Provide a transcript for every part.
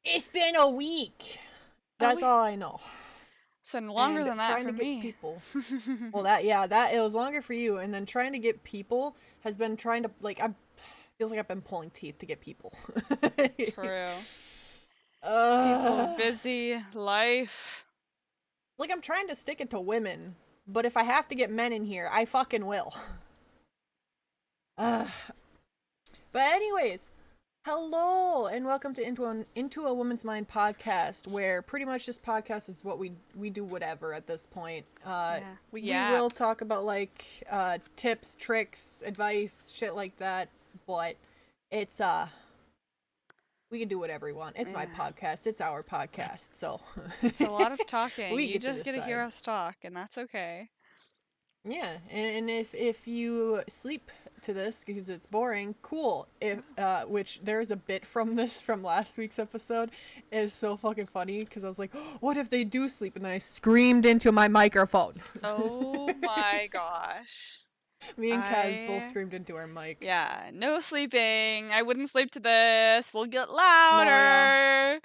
It's been a week. That's all I know. It's been longer And than that trying for to get me. people. Well, that it was longer for you, and then trying to get people has been trying to I feels like I've been pulling teeth to get people. True. People, uh, busy, life. like I'm trying to stick it to women, but if I have to get men in here, I fucking will. Uh, but anyways, hello and welcome to Into a Woman's Mind podcast, where pretty much this podcast is what we do whatever at this point. Yeah, we We will yap. talk about tips, tricks, advice, shit like that, but it's we can do whatever we want. It's my Yeah. podcast. It's our podcast. So It's a lot of talking. we You get to just get to hear decide. us talk, and that's okay. Yeah, and if you sleep to this because it's boring, cool. If which there's a bit from this from last week's episode is so fucking funny because I was like, oh, what if they do sleep? And then I screamed into my microphone. Oh my gosh. Me and Kaz both I. screamed into our mic. Yeah, no sleeping. I wouldn't sleep to this. We'll get No, yeah. louder.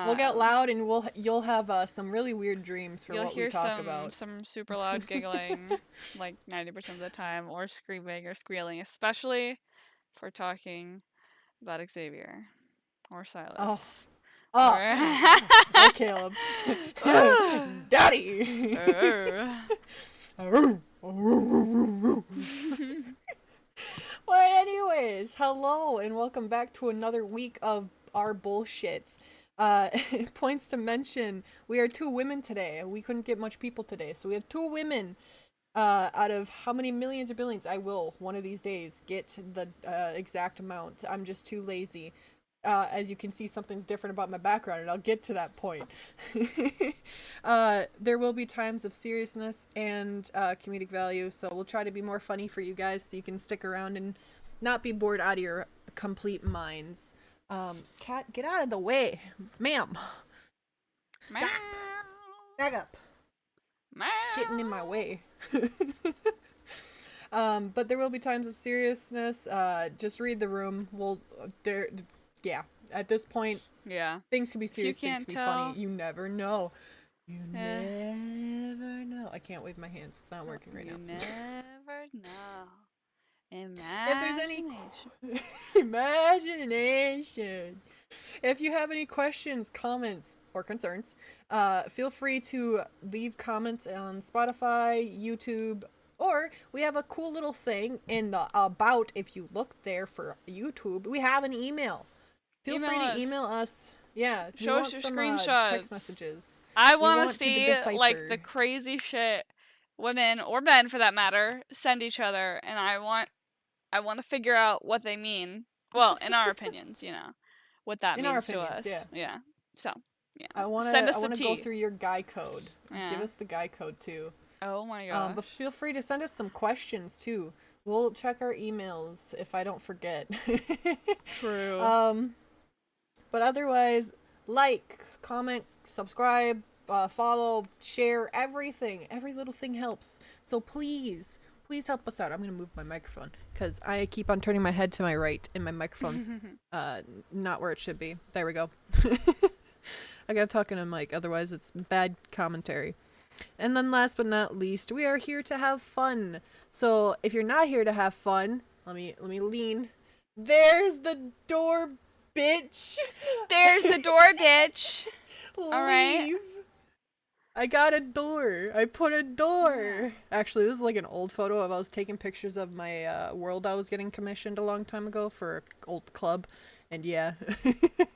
We'll get Um, loud and you'll have some really weird dreams for you'll what we hear talk some about. some super loud giggling like 90% of the time, or screaming or squealing, especially if we're talking about Xavier or Oh, Silas. oh, Or hi Caleb, Daddy. Well, anyways, hello and welcome back to another week of our bullshits. Uh, Points to mention, we are two women today. We couldn't get much people today, so we have two women. Out of how many millions or billions? I will one of these days get the exact amount. I'm just too lazy. As you can see, something's different about my background, and I'll get to that point. There will be times of seriousness and comedic value, so we'll try to be more funny for you guys so you can stick around and not be bored out of your complete minds. Cat, get out of the way. Ma'am. Meow. Stop. Back up. Meow. Getting in my way. But there will be times of seriousness. Just read the room. Yeah. At this point, Yeah. things can be If you serious, things can't can be tell, funny. You never know. You eh, never know. I can't wave my hands. It's not working right you now. never know. If there's any Imagination. imagination. If you have any questions, comments, or concerns, feel free to leave comments on Spotify, YouTube, or we have a cool little thing in the about. If you look there for YouTube, we have an email. Feel Email free to us. email us. Yeah, we Show us want your some text screenshots. messages. I We want to want to see like the decipher. crazy shit women or men for that matter send each other, and I want to figure out what they mean. Well, in our opinions, what that In our means to opinions, yeah. us. Yeah. So, yeah. I wanna Send us I the wanna go tea. through your guy code. Give Yeah. us the guy code too. Oh my But gosh. feel free to send us some questions too. We'll check our emails if I don't forget. True. um, but otherwise, like, comment, subscribe, follow, share, everything. Every little thing helps. So please, please help us out. I'm gonna move my microphone because I keep on turning my head to my right and my microphone's not where it should be. There we go. I gotta talk in a mic, otherwise it's bad commentary. And then last but not least, we are here to have fun. So if you're not here to have fun, let me lean. There's the door, bitch. There's the door, bitch. Leave. right. I got a door. I put a door. Yeah. Actually, this is like an old photo of I was taking pictures of my world I was getting commissioned a long time ago for an old club. And yeah,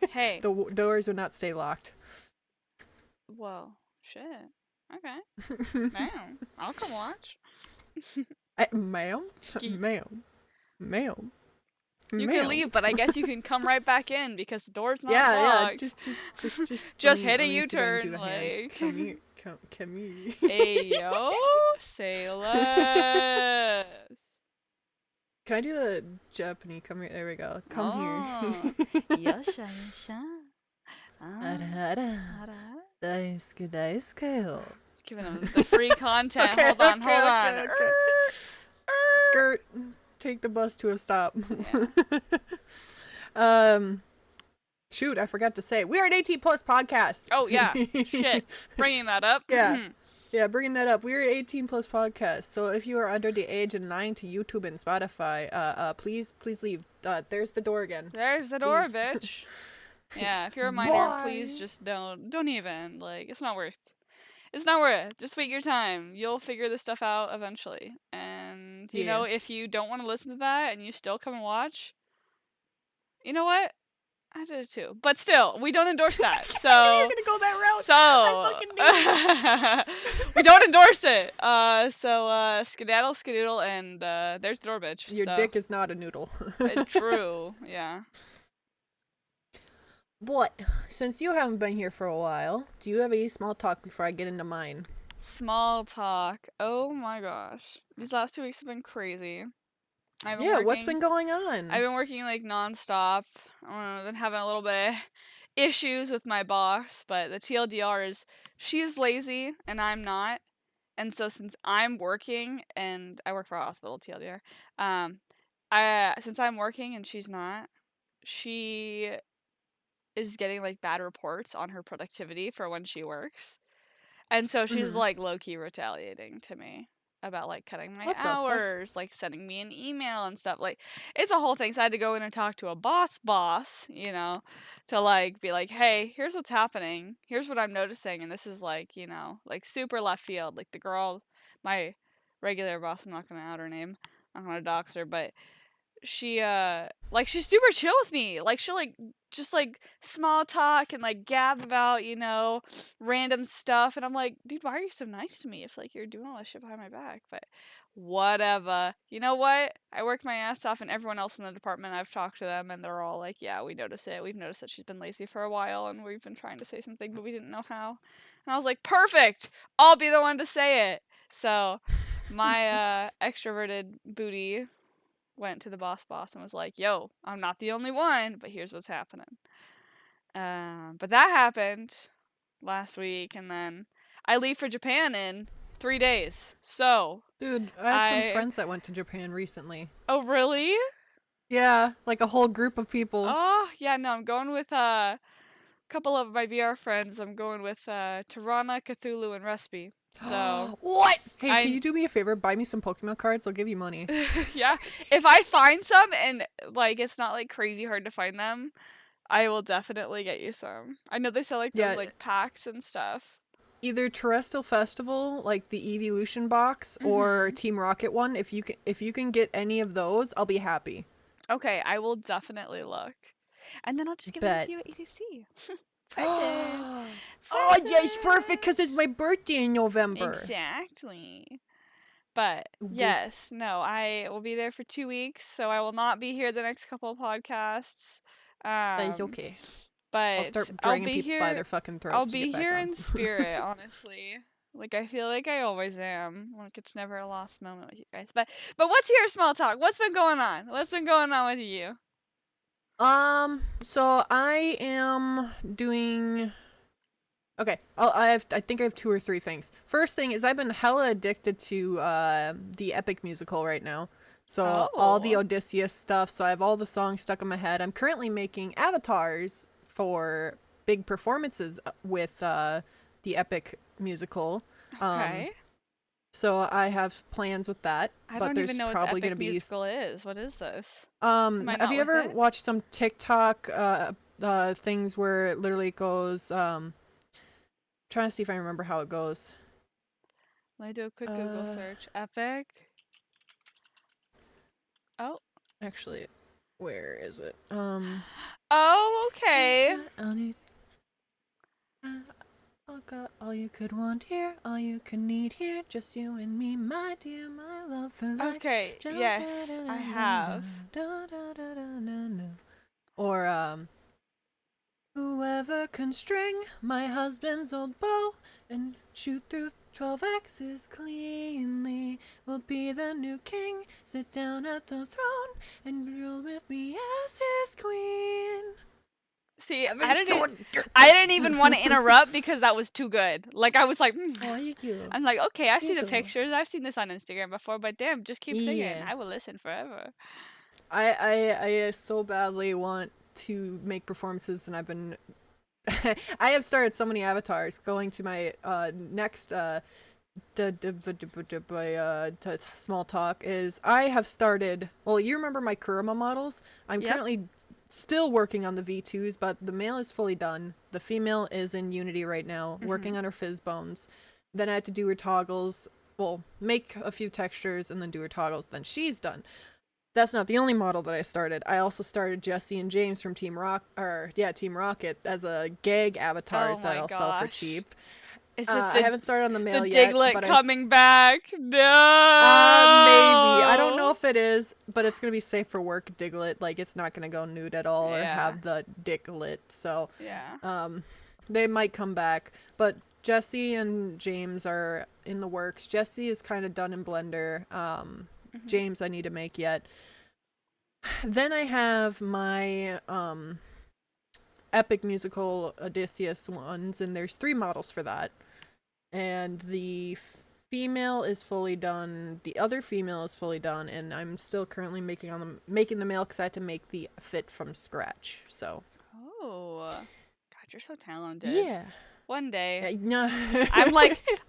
Hey. the doors would not stay locked. Whoa. Shit. Okay. Damn. I'll come watch. Ma'am? Ski. Ma'am? You can leave, but I guess you can come right back in because the door's not locked. Just Hit a let me sit down and do U-turn, the hand. like. Come here, come here. Hey yo, say less. Can I do the Japanese? Come here. There we go. Come Oh. here. Yosha yosha. Ara. Daisuke daisuke yo. Giving them the free content. Okay, hold on. okay. Skirt. Take the bus to a stop. Yeah. shoot, I forgot to say, we are an 18 plus podcast. Oh yeah, shit, bringing that up. Yeah, bringing that up. We're an 18 plus podcast. So if you are under the age and lying to YouTube and Spotify, please leave. There's the door again. There's the door, Leave. bitch. Yeah, if you're a minor, please just don't even. Like, it's not worth. It's not worth it. Just wait your time. You'll figure this stuff out eventually. And you know, if you don't want to listen to that and you still come and watch, you know what? I did it too. But still, we don't endorse that. So you're gonna go that route. So I fucking knew we don't endorse it. So skedaddle, skedoodle, and there's the door, bitch. Your dick is not a noodle. True. Yeah. But since you haven't been here for a while, do you have any small talk before I get into mine? Small talk. Oh my gosh. These last 2 weeks have been crazy. What's been going on? I've been working like nonstop. I've been having a little bit of issues with my boss, but the TLDR is she's lazy and I'm not. And so since I'm working and I work for a hospital, TLDR, since I'm working and she's not, she is getting like bad reports on her productivity for when she works. And so she's like low-key retaliating to me about like cutting my hours, like sending me an email and stuff. Like it's a whole thing. So I had to go in and talk to a boss, you know, to like be like, hey, here's what's happening. Here's what I'm noticing. And this is like, you know, like super left field. Like the girl, my regular boss, I'm not gonna out her name. I'm not gonna dox her, but she like she's super chill with me. Like she'll like just like small talk and like gab about, you know, random stuff, and I'm like, dude, why are you so nice to me if like you're doing all this shit behind my back? But whatever. You know what? I work my ass off, and everyone else in the department, I've talked to them and they're all like, yeah, we notice it. We've noticed that she's been lazy for a while and we've been trying to say something but we didn't know how. And I was like, perfect. I'll be the one to say it. So my extroverted booty went to the boss and was like, yo, I'm not the only one, but here's what's happening. But that happened last week, and then I leave for Japan in 3 days. So, dude, I had some friends that went to Japan recently. Oh, really? Yeah, like a whole group of people. Oh, yeah, no, I'm going with a couple of my VR friends. I'm going with Tirana, Cthulhu, and Respi. So what? Hey, can you do me a favor? Buy me some Pokemon cards. I'll give you money. Yeah, if I find some and like it's not like crazy hard to find them, I will definitely get you some. I know they sell like those like packs and stuff. Either Terrestrial Festival, like the Evolution box, or Team Rocket one. If you can get any of those, I'll be happy. Okay, I will definitely look, and then I'll just give them to you at EDC. Oh, yes, perfect, because it's my birthday in November. Exactly. But yes, no, I will be there for 2 weeks, so I will not be here the next couple of podcasts. That is okay. But I'll start dragging people by their fucking throats. I'll be here in spirit, honestly. Like I feel like I always am. Like it's never a lost moment with you guys. But what's your small talk? What's been going on? What's been going on with you? So I am doing. Okay, I think I have 2 or 3 things. First thing is I've been hella addicted to the Epic musical right now. So all the Odysseus stuff. So I have all the songs stuck in my head. I'm currently making avatars for big performances with the Epic musical. Okay. So I have plans with that. I don't even know what the Epic musical is. What is this? Have you ever watched some TikTok things where it literally goes trying to see if I remember how it goes. Let me do a quick Google search. Epic. Oh. Actually, where is it? Oh, okay. All you could want here, all you could need here, just you and me, my dear, my love for life. Okay, yes, I have. Or, whoever can string my husband's old bow and shoot through 12 axes cleanly will be the new king. Sit down at the throne and rule with me as his queen. See, I didn't even want to interrupt because that was too good. Like I was like, I'm like, okay, I see the pictures. I've seen this on Instagram before, but damn, just keep singing. I will listen forever. I so badly want to make performances, and I've been I have started so many avatars. Going to my next small talk is I have started. Well, you remember my Kurama models? I'm Yep. currently still working on the V2s, but the male is fully done. The female is in Unity right now, working on her fizz bones. Then I had to do her toggles. Well, make a few textures and then do her toggles. Then she's done. That's not the only model that I started. I also started Jesse and James from Team Rocket as a gag avatars Oh that my I'll sell for gosh. cheap. Is I it haven't started on the the male yet, Diglett but coming back? No. maybe. I don't know if it is, but it's gonna be safe for work Diglett. Like it's not gonna go nude at all or Yeah. have the Diglett. So Yeah. they might come back. But Jesse and James are in the works. Jesse is kind of done in Blender. James I need to make yet. Then I have my epic musical Odysseus ones, and there's 3 models for that. And the female is fully done. The other female is fully done, and I'm still currently making the male because I had to make the fit from scratch. So Oh. God, you're so talented. yeah, One day. no.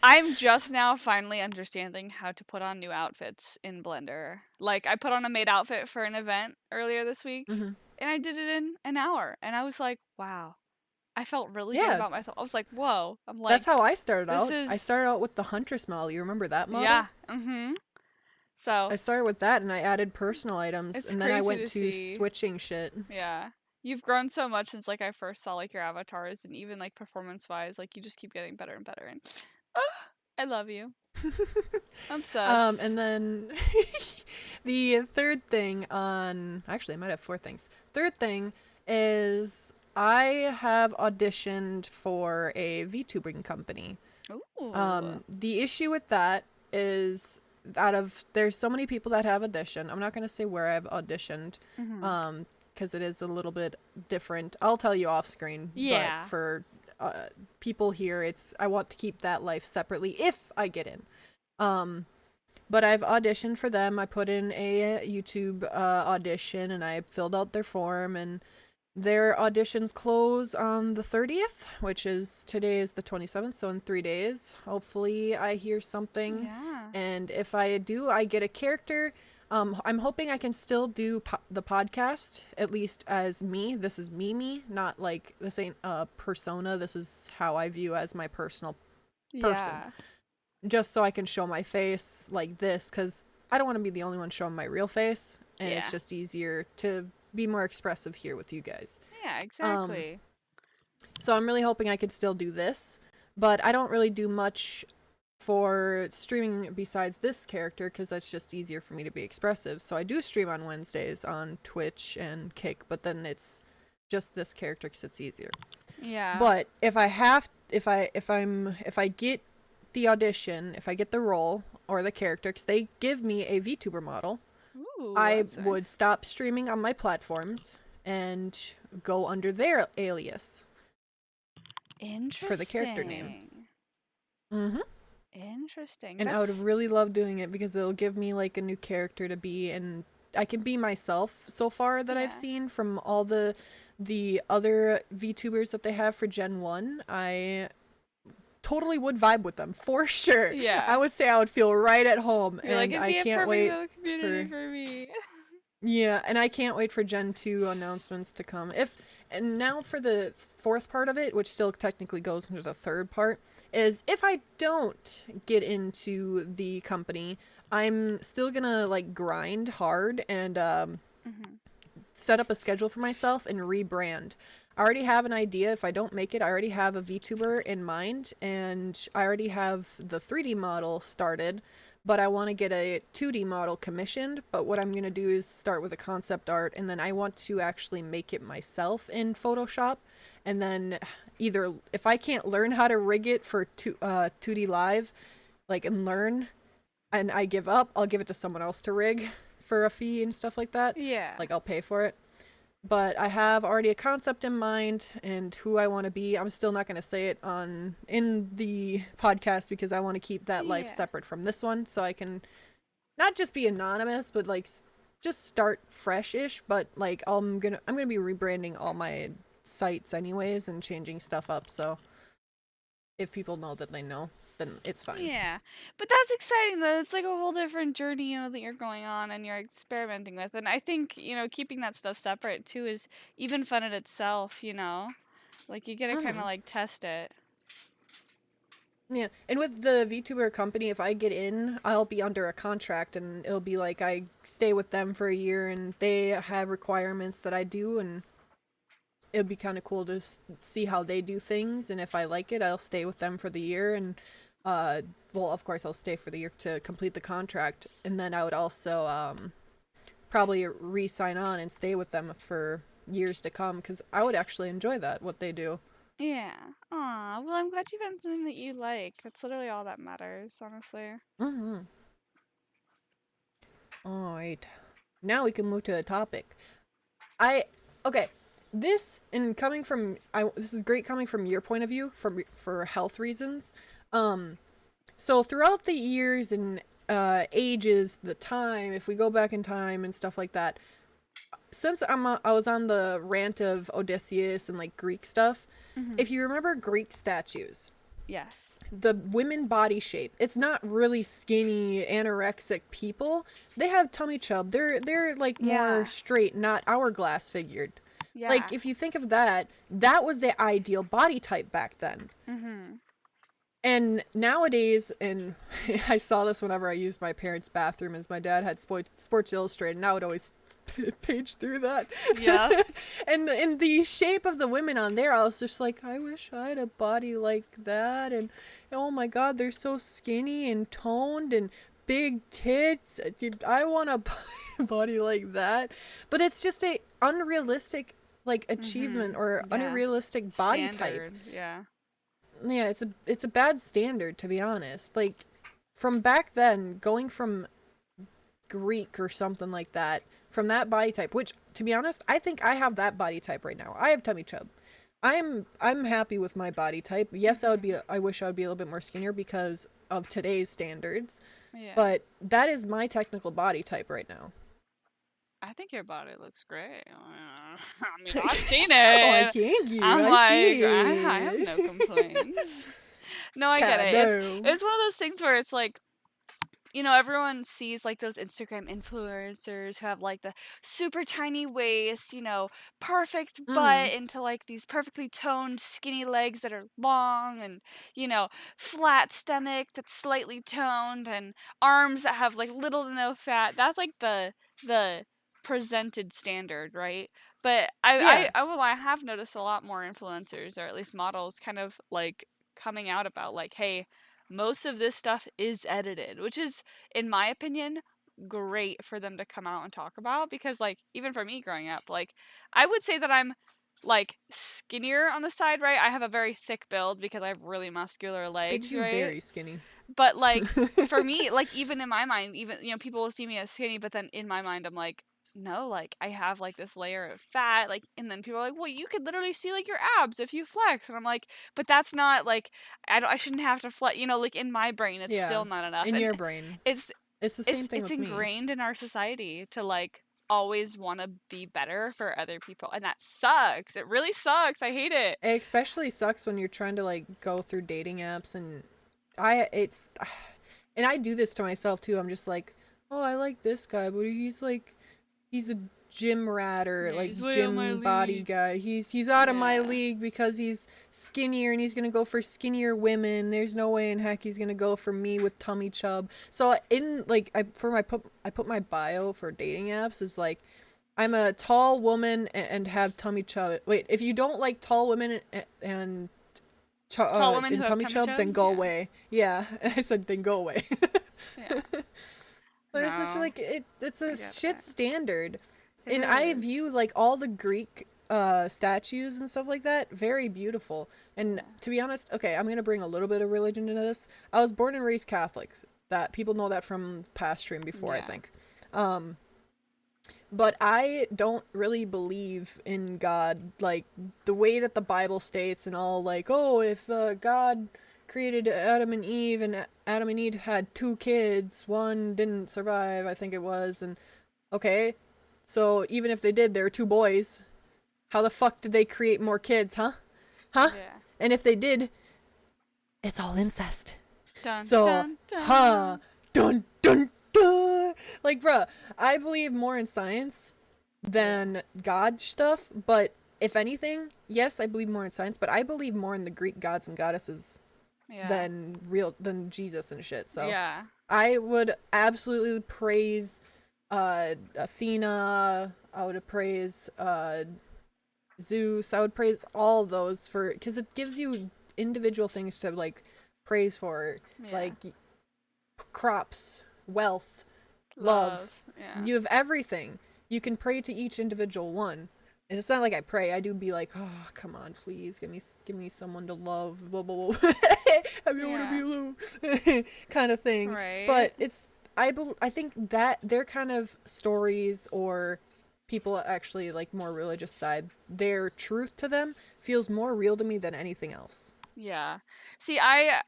I'm just now finally understanding how to put on new outfits in Blender. Like, I put on a maid outfit for an event earlier this week, Mhm. and I did it in an hour. And I was like, wow. I felt really good Yeah, about myself. I was like, whoa. I'm that's like, how I started this out. I is, started out with the Huntress model. You remember that model? yeah. So, I started with that, and I added personal items, it's and then I crazy went to to see. switching shit. Yeah. You've grown so much since, like, I first saw, like, your avatars, and even, like, performance-wise, like, you just keep getting better and better, and I love you. I'm obsessed. And then the third thing actually I might have 4 things. Third thing is I have auditioned for a VTubing company. Ooh. The issue with that is there's so many people that have auditioned. I'm not going to say where I've auditioned. Because it is a little bit different. I'll tell you off screen. Yeah. But for people here, I want to keep that life separately if I get in. But I've auditioned for them. I put in a YouTube audition and I filled out their form, and their auditions close on the 30th, which is today is the 27th, so in 3 days. Hopefully I hear something. Yeah. And if I do, I get a character. I'm hoping I can still do the podcast, at least as me. This is me, not like this ain't a persona. This is how I view as my personal person. Yeah. Just so I can show my face like this, because I don't want to be the only one showing my real face, and Yeah. it's just easier to be more expressive here with you guys. Yeah, exactly. So I'm really hoping I could still do this, but I don't really do much for streaming besides this character because that's just easier for me to be expressive. So I do stream on Wednesdays on Twitch and Kick, but then it's just this character because it's easier. Yeah. But if I get the audition, if I get the role or the character, because they give me a VTuber model, Ooh, I that's nice. would stop streaming on my platforms and go under their alias for the character name. Mm-hmm. Interesting. And I would really love doing it because it'll give me like a new character to be, and I can be myself so far that I've Yeah. seen from all the other VTubers that they have for Gen 1. I totally would vibe with them for sure. Yeah. I would say I would feel right at home. You're like, and it'd I be a can't perfect wait little community for me. Yeah, and I can't wait for Gen 2 announcements to come. And now for the 4th part of it, which still technically goes into the 3rd part, is if I don't get into the company, I'm still gonna like grind hard and set up a schedule for myself and rebrand. I already have an idea. If I don't make it, I already have a VTuber in mind, and I already have the 3D model started, but I want to get a 2D model commissioned. But what I'm going to do is start with a concept art, and then I want to actually make it myself in Photoshop, and then either if I can't learn how to rig it for 2D live, like, and learn, and I give up, I'll give it to someone else to rig for a fee and stuff like that. Yeah. Like, I'll pay for it. But I have already a concept in mind and who I want to be. I'm still not going to say it in the podcast because I want to keep that life Yeah. separate from this one, so I can not just be anonymous, but like just start fresh-ish, but like I'm gonna be rebranding all my sites anyways and changing stuff up. So if people know that they know, then it's fine. Yeah, but that's exciting though. It's like a whole different journey, that you're going on and you're experimenting with. And I think, keeping that stuff separate too is even fun in itself. Like you get to kind of Hmm. like test it. Yeah, and with the VTuber company, if I get in, I'll be under a contract, and it'll be like I stay with them for a year, and they have requirements that I do, and it'll be kind of cool to see how they do things, and if I like it, I'll stay with them for the year, and uh, well, of course, I'll stay for the year to complete the contract, and then I would also probably re-sign on and stay with them for years to come, because I would actually enjoy that, what they do. Yeah. Aw, well, I'm glad you found something that you like. That's literally all that matters, honestly. Mm-hmm. All right, now we can move to the topic. I okay. This and coming from this is great coming from your point of view for health reasons. Um so throughout the years and ages, the time, if we go back in time and stuff like that, since I was on the rant of Odysseus and like Greek stuff, Mm-hmm. if you remember Greek statues, Yes. the women body shape, it's not really skinny anorexic people. They have tummy chub. They're like more Yeah. straight, not hourglass figured. Like Yeah. if you think of that, that was the ideal body type back then. Mm-hmm. And nowadays, and I saw this whenever I used my parents' bathroom, as my dad had Sports Illustrated, and I would always page through that. Yeah. And in the shape of the women on there, I was just like, I wish I had a body like that. And oh my god, they're so skinny and toned and big tits. Dude, I want a body like that. But it's just a unrealistic like achievement Mm-hmm. or Yeah. unrealistic body type. Standard. Yeah. Yeah, it's a bad standard, to be honest. Like from back then, going from Greek or something like that, from that body type, which to be honest, I think I have that body type right now. I have tummy chub. I'm happy with my body type. Yes, Mm-hmm. I wish I would be a little bit more skinnier because of today's standards, Yeah. but that is my technical body type right now. I think your body looks great. I mean, I've seen Oh, it. thank you. I'm I like, see I have it. no complaints. No, I get God, it. It's no. it's one of those things where it's like, everyone sees like those Instagram influencers who have like the super tiny waist, perfect Mm. butt into like these perfectly toned skinny legs that are long and, flat stomach that's slightly toned and arms that have like little to no fat. That's like the presented standard, right? But Yeah. I have noticed a lot more influencers or at least models kind of like coming out about like, hey, most of this stuff is edited, which is, in my opinion, great for them to come out and talk about because, like, even for me growing up, like, I would say that I'm like skinnier on the side, right? I have a very thick build because I have really muscular It's legs, you right? very skinny. But like for me, like even in my mind, even people will see me as skinny, but then in my mind I'm like, no, like I have like this layer of fat, like, and then people are like, well, you could literally see like your abs if you flex, and I'm like, but that's not like I shouldn't have to flex, like in my brain it's Yeah. still not enough, In and your brain. it's It's the same it's thing it's with me. ingrained in our society to like always want to be better for other people, and that sucks. It really sucks. I hate it. It especially sucks when you're trying to like go through dating apps and I it's and I do this to myself too. I'm just like, "Oh, I like this guy, but he's a gym rat or Yeah, he's like way on my gym body league. guy. He's out of my Yeah. league because he's skinnier and he's gonna go for skinnier women. There's no way in heck he's gonna go for me with tummy chub." So in like I put my bio for dating apps is like I'm a tall woman and have tummy chub. Wait, if you don't like tall women Tall women who and have tummy tummy chub, chub? then go Yeah. away. Yeah, I said then go away. Yeah. But it's just No, like it's I a get shit it. standard. It And I is. view like all the Greek statues and stuff like that very beautiful. And Yeah. to be honest, okay, I'm gonna bring a little bit of religion into this. I was born and raised Catholic. That people know that from past stream before, I Yeah. think. Um, but I don't really believe in God like the way that the Bible states and all like, oh, if God created Adam and Eve and Adam and Eve had two kids, one didn't survive, I think it was, and Okay? So even if they did, there were two boys. How the fuck did they create more kids, huh? Huh? Yeah. And if they did, it's all incest. Dun So, dun huh? dun. Dun dun dun. Like, bruh, I believe more in science Yeah. than God stuff. But if anything, yes, I believe more in science. But I believe more in the Greek gods and goddesses Yeah. than Jesus and shit. So Yeah. I would absolutely praise Athena. I would praise Zeus. I would praise all those for because it gives you individual things to like praise for, Yeah. like crops, wealth, love. Love. Yeah. You have everything. You can pray to each individual one. And it's not like I pray. I do be like, oh, come on, please give me someone to love. Blah blah blah. I want to be Yeah. alone, kind of thing. Right. But it's I think that they're kind of stories or people actually like more religious side. Their truth to them feels more real to me than anything else. Yeah. See, I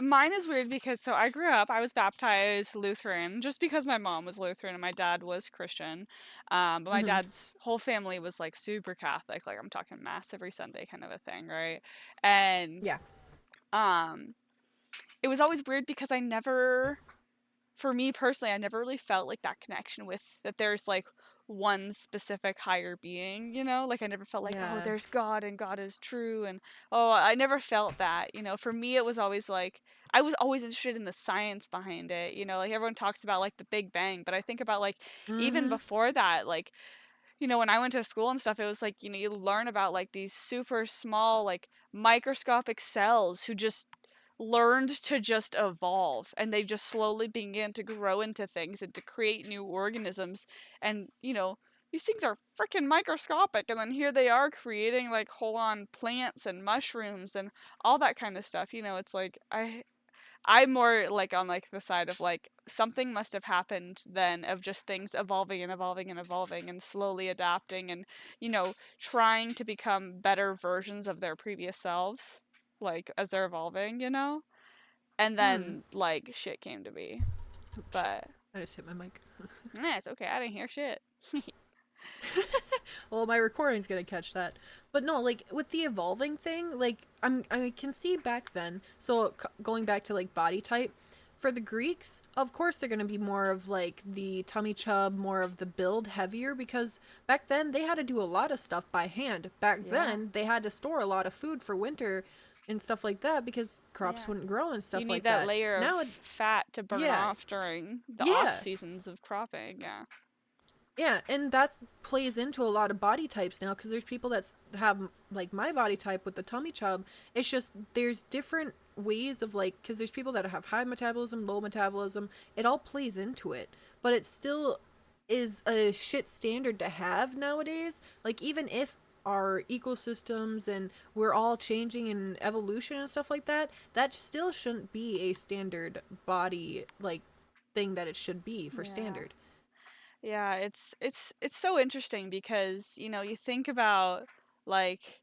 mine is weird because so I grew up, I was baptized Lutheran just because my mom was Lutheran and my dad was Christian. But my Hmm. dad's whole family was like super Catholic, like I'm talking mass every Sunday kind of a thing, right? And Yeah. um it was always weird because I never for me personally, I never really felt like that connection with that there's like one specific higher being, you know? Like I never felt like, oh, Yeah. there's God and God is true and oh, I never felt that, you know. For me it was always like I was always interested in the science behind it, you know, like everyone talks about like the Big Bang, but I think about like even Hmm. before that, like you know, when I went to school and stuff, it was like, you know, you learn about like these super small, like microscopic cells who just learned to just evolve and they just slowly began to grow into things and to create new organisms. And, you know, these things are freaking microscopic. And then here they are creating like whole on plants and mushrooms and all that kind of stuff. You know, it's like, I'm more like on like the side of like something must have happened then of just things evolving and evolving and evolving and slowly adapting and you know trying to become better versions of their previous selves like as they're evolving, you know? And Hmm. then like shit came to be. Oh shit! But I just hit my mic. yeah, it's okay. I didn't hear shit. Well, my recording's gonna catch that. But no, like with the evolving thing, like I can see back then. So going back to like body type, for the Greeks, of course they're gonna be more of like the tummy chub, more of the build heavier because back then they had to do a lot of stuff by hand. Back Yeah. then they had to store a lot of food for winter and stuff like that because crops Yeah. wouldn't grow and You stuff need like that that. layer of Now, fat to burn yeah, off during the off yeah. seasons of cropping. Yeah. Yeah, and that plays into a lot of body types now because there's people that have like my body type with the tummy chub. It's just there's different ways of like because there's people that have high metabolism, low metabolism. It all plays into it, but it still is a shit standard to have nowadays. Like even if our ecosystems and we're all changing in evolution and stuff like that, that still shouldn't be a standard body like thing that it should be for Yeah. standard. Yeah, it's so interesting because, you know, you think about like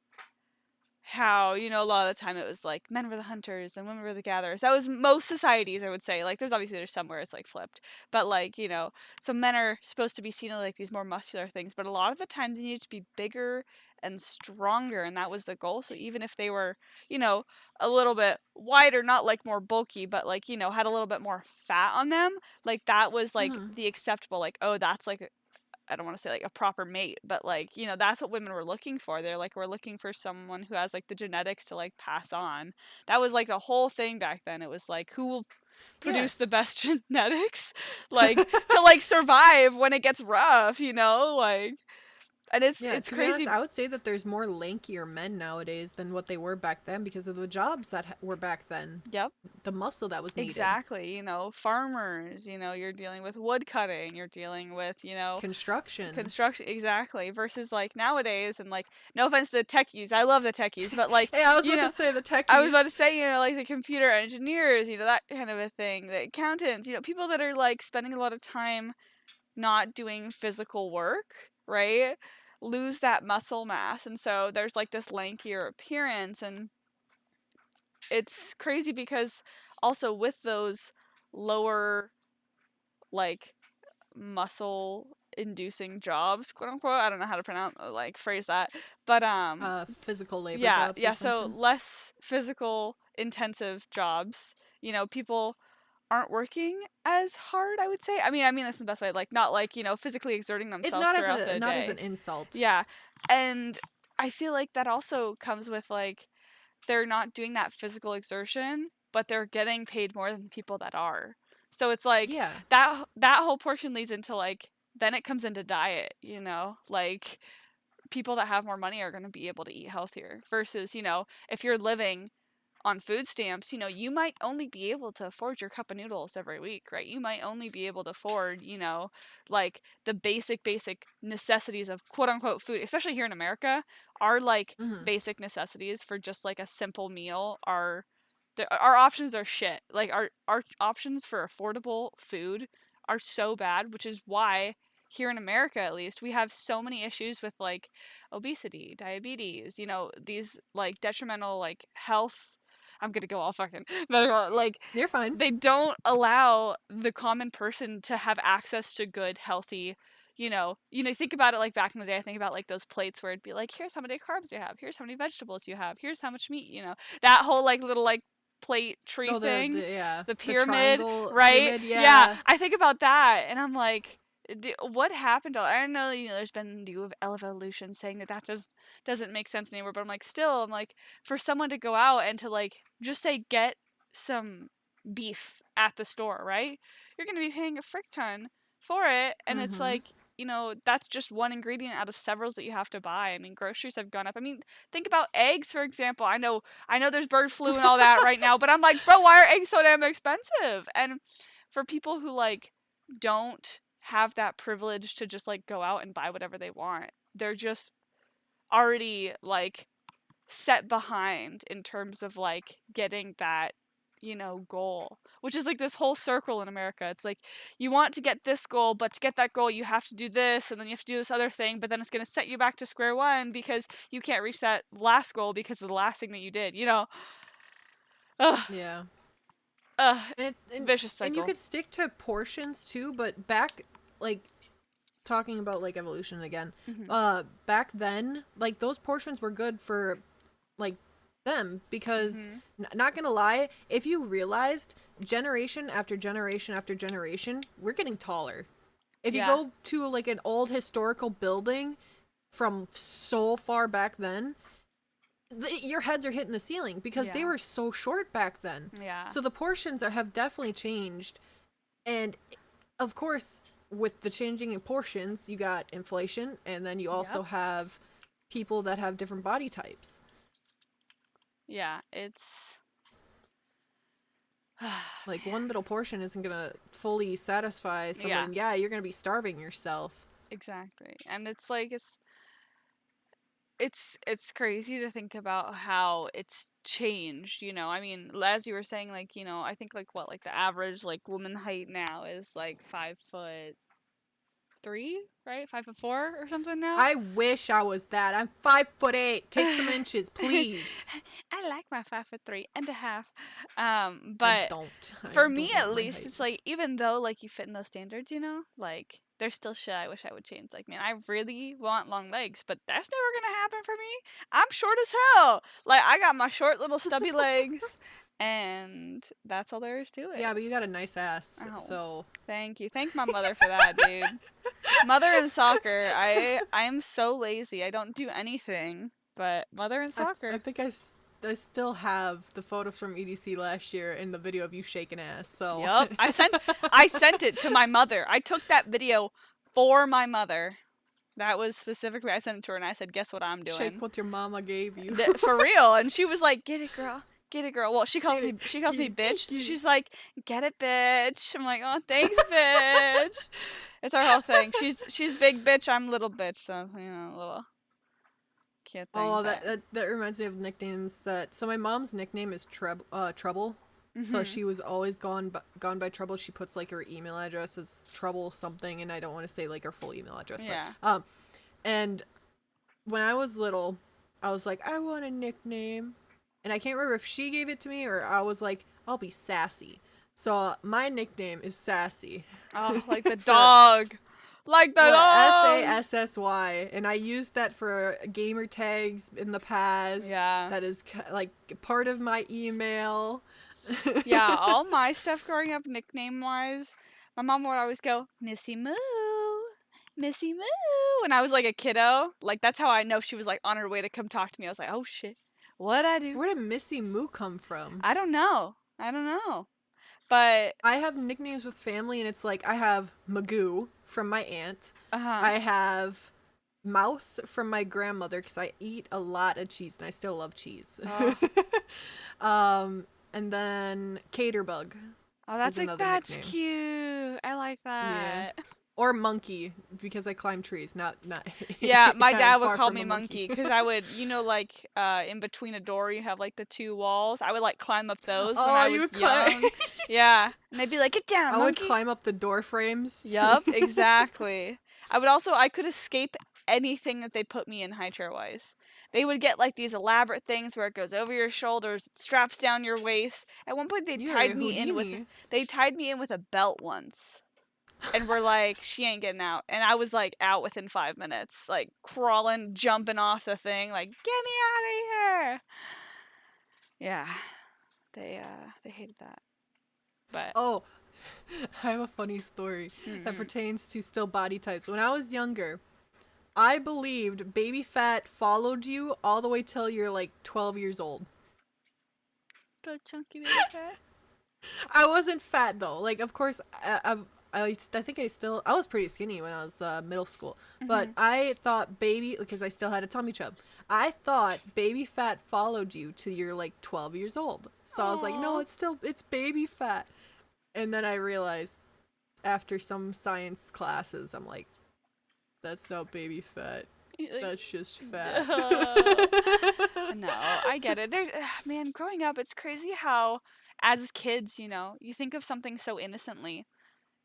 how, you know, a lot of the time it was like men were the hunters and women were the gatherers. That was most societies, I would say. Like there's obviously there's somewhere it's like flipped. But like, you know, so men are supposed to be seen as like these more muscular things, but a lot of the times they needed to be bigger and stronger and that was the goal. So even if they were, you know, a little bit wider, not like more bulky, but like, you know, had a little bit more fat on them, like that was like Hmm. the acceptable like, oh, that's like I don't want to say like a proper mate, but like, you know, that's what women were looking for. They're like, we're looking for someone who has like the genetics to like pass on. That was like the whole thing back then. It was like, who will Yeah. produce the best genetics, like to like survive when it gets rough, you know, like, and Yeah, it's to be honest, crazy. I would say that there's more lankier men nowadays than what they were back then because of the jobs that were back then, Yep. the muscle that was needed. Exactly. You know, farmers, you know, you're dealing with wood cutting, you're dealing with, you know, Construction. construction exactly versus like nowadays and like no offense to the techies, I love the techies, but like Hey, I was you about to know say the I was about to techies. say, you know, like the computer engineers, you know, that kind of a thing, the accountants, you know, people that are like spending a lot of time not doing physical work, right, lose that muscle mass, and so there's like this lankier appearance, and it's crazy because also with those lower like muscle inducing jobs, quote unquote. I don't know how to phrase that. But Physical labor yeah, jobs or yeah, so something. less physical intensive jobs. People aren't working as hard, I would say. I mean that's the best way. Like not like, physically exerting It's themselves not as throughout the not as an day. insult. Yeah. And I feel like that also comes with like they're not doing that physical exertion, but they're getting paid more than people that are. So it's like Yeah. that whole portion leads into like then it comes into diet. Like people that have more money are going to be able to eat healthier versus, if you're living on food stamps, you might only be able to afford your cup of noodles every week, right? You might only be able to afford, like the basic necessities of quote unquote food, especially here in America. Our like Hmm. basic necessities for just like a simple meal are our options are shit. Like our options for affordable food are so bad, which is why here in America at least we have so many issues with like obesity, diabetes, these like detrimental like health. I'm gonna go all fucking like You're fine. they don't allow the common person to have access to good, healthy, think about it like back in the day. I think about like those plates where it'd be like, here's how many carbs you have, here's how many vegetables you have, here's how much meat, that whole like little like plate tree Oh, thing, the the pyramid, triangle right? pyramid. Yeah, Yeah. I think about that and I'm like, what happened to I know there's been new evolution saying that just doesn't make sense anymore, but I'm like for someone to go out and to like just say get some beef at the store, right? You're going to be paying a frick ton for it. And it's Mm-hmm. like, that's just one ingredient out of several that you have to buy. I mean, groceries have gone up. I mean, think about eggs, for example. I know there's bird flu and all that right now, but I'm like, bro, why are eggs so damn expensive? And for people who like don't have that privilege to just like go out and buy whatever they want, they're just already like set behind in terms of like getting that goal, which is like this whole circle in America. It's like you want to get this goal, but to get that goal you have to do this and then you have to do this other thing, but then it's going to set you back to square one because you can't reach that last goal because of the last thing that you did. Ugh. Yeah. Ugh. And it's Vicious and you cycle. could stick to portions too, but back like talking about like evolution again. Hmm. Back then, like those portions were good for like them because Hmm. not gonna lie, if you realized generation after generation after generation, we're getting taller. If you Yeah. go to like an old historical building from so far back then, your heads are hitting the ceiling because they Yeah. were so short back then. Yeah. So the portions have definitely changed, and of course, with the changing in portions, you got inflation, and then you also Yep. have people that have different body types. Yeah. It's Like one little portion isn't gonna fully satisfy someone, yeah, and yeah, you're gonna be starving yourself. exactly. And it's like it's crazy to think about how it's changed, I mean, as you were saying, like, I think like what like the average like woman height now is like 5'3", right? 5'4" or something now. I wish I was that. I'm 5'8". Take some inches, please. I like my 5'3.5". I But don't. I for me don't at want my least, height. it's like even though like you fit in those standards, like there's still shit I wish I would change. Like, man, I really want long legs, but that's never gonna happen for me. I'm short as hell. Like I got my short little stubby legs, and that's all there is to Yeah, it. but you got a nice ass, Oh, so thank you. Thank my mother for that, dude. Mother and soccer. I am so lazy. I don't do anything but mother and I soccer. think I still have the photos from EDC last year and the video of you shaking ass. So Yep. I sent it to my mother. I took that video for my mother. That was specifically I sent it to her and I said, "Guess what I'm shake doing?" what your mama gave you. For real. And she was like, "Get it, girl. Get it, girl." Well, she calls Get me it, she calls get me it, bitch. get it. She's like, "Get it, bitch." I'm like, "Oh, thanks, bitch." It's our whole thing. She's big bitch, I'm little bitch, so a little cute thing, Oh, but that reminds me of nicknames that. So my mom's nickname is Trouble. So mhm. she was always gone by Trouble. She puts like her email address as Trouble something, and I don't want to say like her full email address, but Yeah. and when I was little, I was like, I want a nickname, and I can't remember if she gave it to me or I was like, I'll be Sassy. So my nickname is Sassy. Oh, like the for dog. Like the dog. SASSY, and I used that for gamer tags in the past. Yeah. That is like part of my email. Yeah, all my stuff growing up, nickname wise, my mom would always go, Missy Moo, Missy Moo. When I was like a kiddo, like that's how I know she was like on her way to come talk to me. I was like, oh shit, what'd I do? Where did Missy Moo come from? I don't know. I don't know. But, I have nicknames with family, and it's like I have Magoo from my aunt. uh-huh. I have Mouse from my grandmother because I eat a lot of cheese and I still love cheese. Oh, And then Caterbug oh is another that's nickname. cute. I like Yeah. that. Or Monkey because I climb trees. Not Yeah, my dad would far call from me a Monkey because I would, like, in between a door, you have like the two walls. I would like climb up those when Oh, I you was would climb. young. Yeah, and they'd be like, "Get down, I would Monkey." climb up the door frames. Yup, exactly. I could escape anything that they put me in high chair wise. They would get like these elaborate things where it goes over your shoulders, straps down your waist. At one point, You're a Houdini. they tied me in with a belt once, and were like, "She ain't getting out," and I was like out within 5 minutes, like crawling, jumping off the thing, like, "Get me out of here!" Yeah, they hated that, but Oh, I have a funny story that mm-mm. pertains to still body types. When I was younger, I believed baby fat followed you all the way till you're like 12 years old. The chunky baby fat. I wasn't fat though. Like, of course, I think I was pretty skinny when I was middle school. But Mhm. I thought because I still had a tummy chub. I thought baby fat followed you till you're like 12 years old. So I was like, no, Aw. it's baby fat. And then I realized after some science classes, I'm like, that's not baby fat. Like, That's just fat. no, I get it. Man, growing up, it's crazy how, as kids, you think of something so innocently.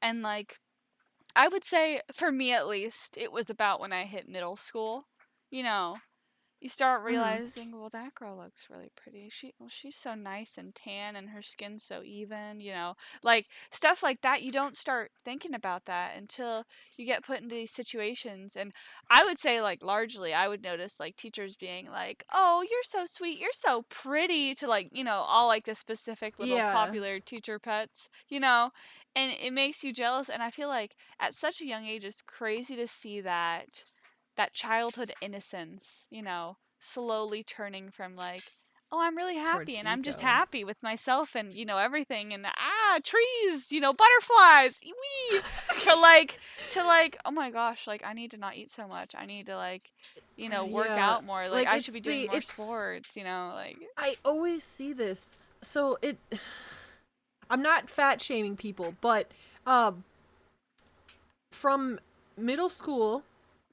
And, like, I would say, for me at least, it was about when I hit middle school. You know, you start Mhm. realizing, well, that girl looks really pretty. She's so nice and tan, and her skin's so even. Like stuff like that. You don't start thinking about that until you get put into these situations. And I would say, like, largely, I would notice like teachers being like, "Oh, you're so sweet. You're so pretty," to like, all like the specific little Yeah. popular teacher pets. And it makes you jealous. And I feel like at such a young age, it's crazy to see that childhood innocence, slowly turning from like, oh, I'm really happy Towards and I'm just ego. happy with myself and, everything and trees, butterflies, wee, to like, oh my gosh, like I need to not eat so much. I need to like, work Yeah. out more. Like Like I should it's be doing the more it sports, like I always see this. So I'm not fat shaming people, but um from middle school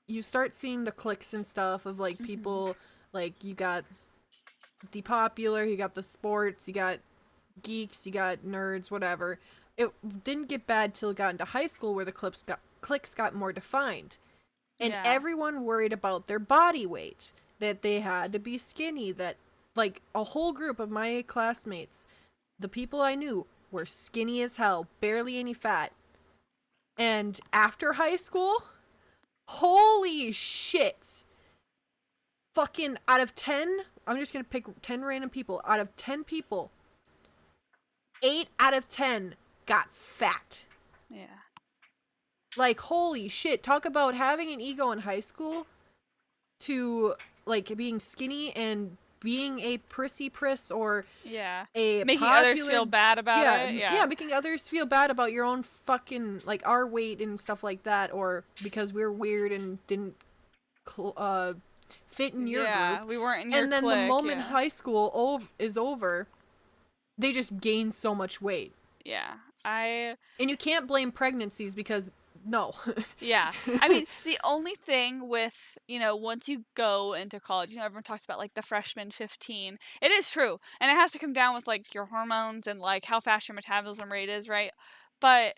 you start seeing the cliques and stuff of like mhm. people like you got the popular, you got the sports, you got geeks, you got nerds, whatever. It didn't get bad till it got into high school where the cliques got more defined. And Yeah. everyone worried about their body weight, that they had to be skinny, that like a whole group of my classmates, the people I knew were skinny as hell, barely any fat. And after high school, holy shit. Fucking out of 10, I'm just going to pick 10 random people. Out of 10 people, 8 out of 10 got fat. Yeah. Like, holy shit. Talk about having an ego in high school to, like, being skinny and being a prissy priss or Yeah. a Making others popular. feel bad about Yeah, it. yeah, Yeah. making others feel bad about your own fucking, like, our weight and stuff like that, or because we're weird and didn't fit in your group. Yeah. We weren't in your And then the clique. moment Yeah. high school is over, they just gain so much weight. Yeah. I And you can't blame pregnancies because no. Yeah. I mean, the only thing with, once you go into college, everyone talks about like the freshman 15. It is true. And it has to come down with like your hormones and like how fast your metabolism rate is, right? But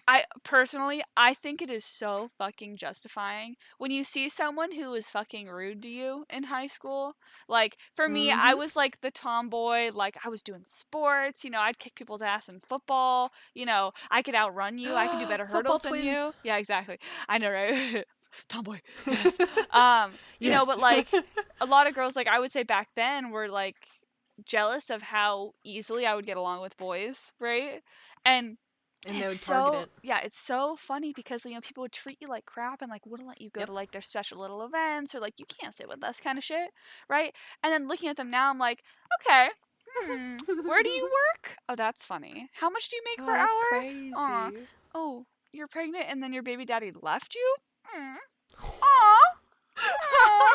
I personally, I think it is so fucking justifying when you see someone who is fucking rude to you in high school. Like for me, I Mm-hmm. was like the tomboy, like I was doing sports, I'd kick people's ass in football, I could outrun you, I could do better Football hurdles than you. twins. Yeah, exactly. I know, right? Tomboy. Yes. But Yes. like a lot of girls, like I would say back then, were like jealous of how easily I would get along with boys, right? And And they it's would target so it. yeah, it's so funny because people would treat you like crap and like wouldn't let you go Yep. to like their special little events or like you can't sit with us kind of shit, right? And then looking at them now, I'm like, okay, where do you work? Oh, that's funny. How much do you make per Oh, that's hour? crazy. Oh, you're pregnant and then your baby daddy left you? Hmm. Aw, aw.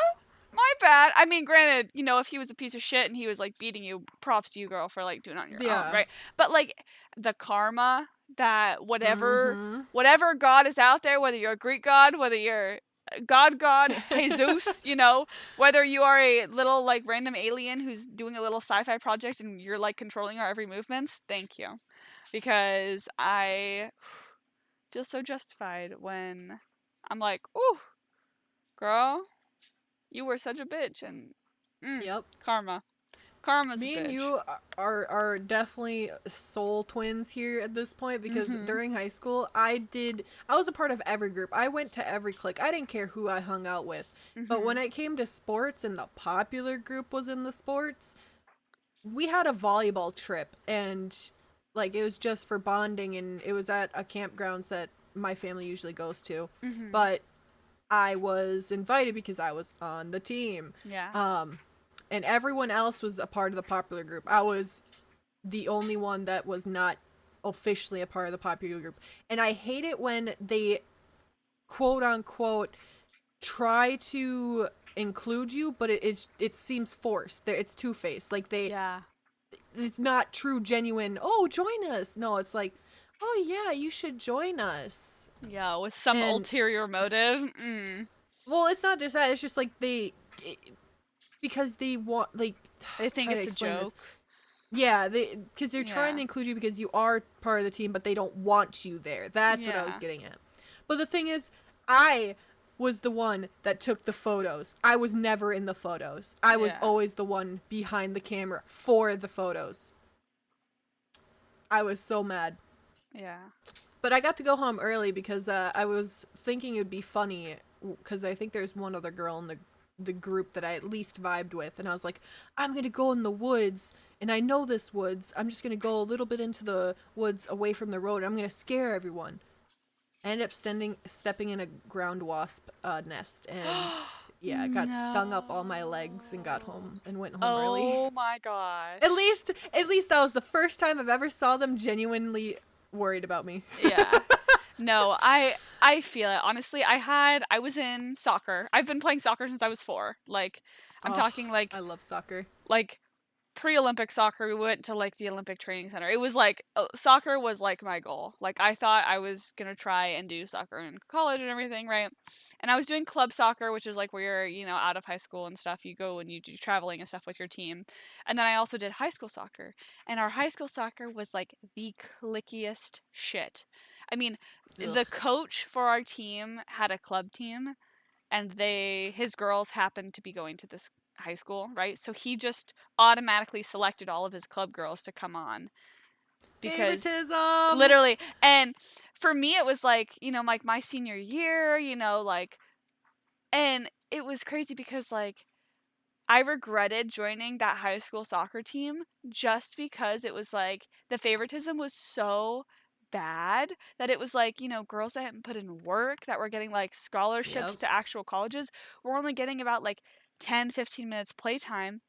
My bad. I mean, granted, if he was a piece of shit and he was like beating you, props to you, girl, for like doing it on your own, Yeah. right? But like the karma that whatever Mm-hmm. whatever god is out there, whether you're a Greek god, whether you're God, Jesus, whether you are a little like random alien who's doing a little sci-fi project and you're like controlling our every movements, thank you. Because I feel so justified when I'm like, ooh, girl, you were such a bitch and Yep. karma. Karma's a Me and bitch. you are definitely soul twins here at this point because Mhm. during high school I was a part of every group. I went to every clique. I didn't care who I hung out with. But when Mhm. it came to sports and the popular group was in the sports, we had a volleyball trip and like it was just for bonding and it was at a campgrounds that my family usually goes to. Mhm. But I was invited because I was on the team. Yeah. Um and everyone else was a part of the popular group. I was the only one that was not officially a part of the popular group. And I hate it when they quote unquote try to include you, but it seems forced. It's two faced. Like Yeah. it's not true, genuine. Oh, join us. No, it's like, oh yeah, you should join us. Yeah, with some And ulterior motive. Mm. well, it's not just that. It's just like because they want like They think try to it's a explain this. joke. Yeah, because they're trying Yeah. to include you because you are part of the team, but they don't want you there. That's what I was Yeah. getting at. But the thing is, I was the one that took the photos. I was never in the photos. I was Yeah. always the one behind the camera for the photos. I was so mad. Yeah. But I got to go home early because I was thinking it would be funny because I think there's one other girl in the group that I at least vibed with, and I was like, I'm gonna go in the woods, and I know this woods. I'm just gonna go a little bit into the woods away from the road. I'm gonna scare everyone. I ended up stepping in a ground wasp nest, and yeah, got stung up all my legs and got No. home and went home early. Oh my gosh. At least that was the first time I've ever saw them genuinely worried about me. Yeah. No, I feel it. Honestly, I was in soccer. I've been playing soccer since I was 4. Like I'm Oh, talking I love soccer. like pre-Olympic soccer. We went to like the Olympic training center. It was like soccer was like my goal. Like I thought I was going to try and do soccer in college and everything, right? And I was doing club soccer, which is like where you're, out of high school and stuff, you go and you do traveling and stuff with your team. And then I also did high school soccer. And our high school soccer was like the clickiest shit. I mean, Ugh. the coach for our team had a club team and his girls happened to be going to this high school, right? So he just automatically selected all of his club girls to come on because Favoritism. literally and for me it was like, like my senior year, like and it was crazy because like I regretted joining that high school soccer team just because it was like the favoritism was so bad that it was like, girls that hadn't put in work that were getting like scholarships Yep. to actual colleges were only getting about like 10, 15 minutes playtime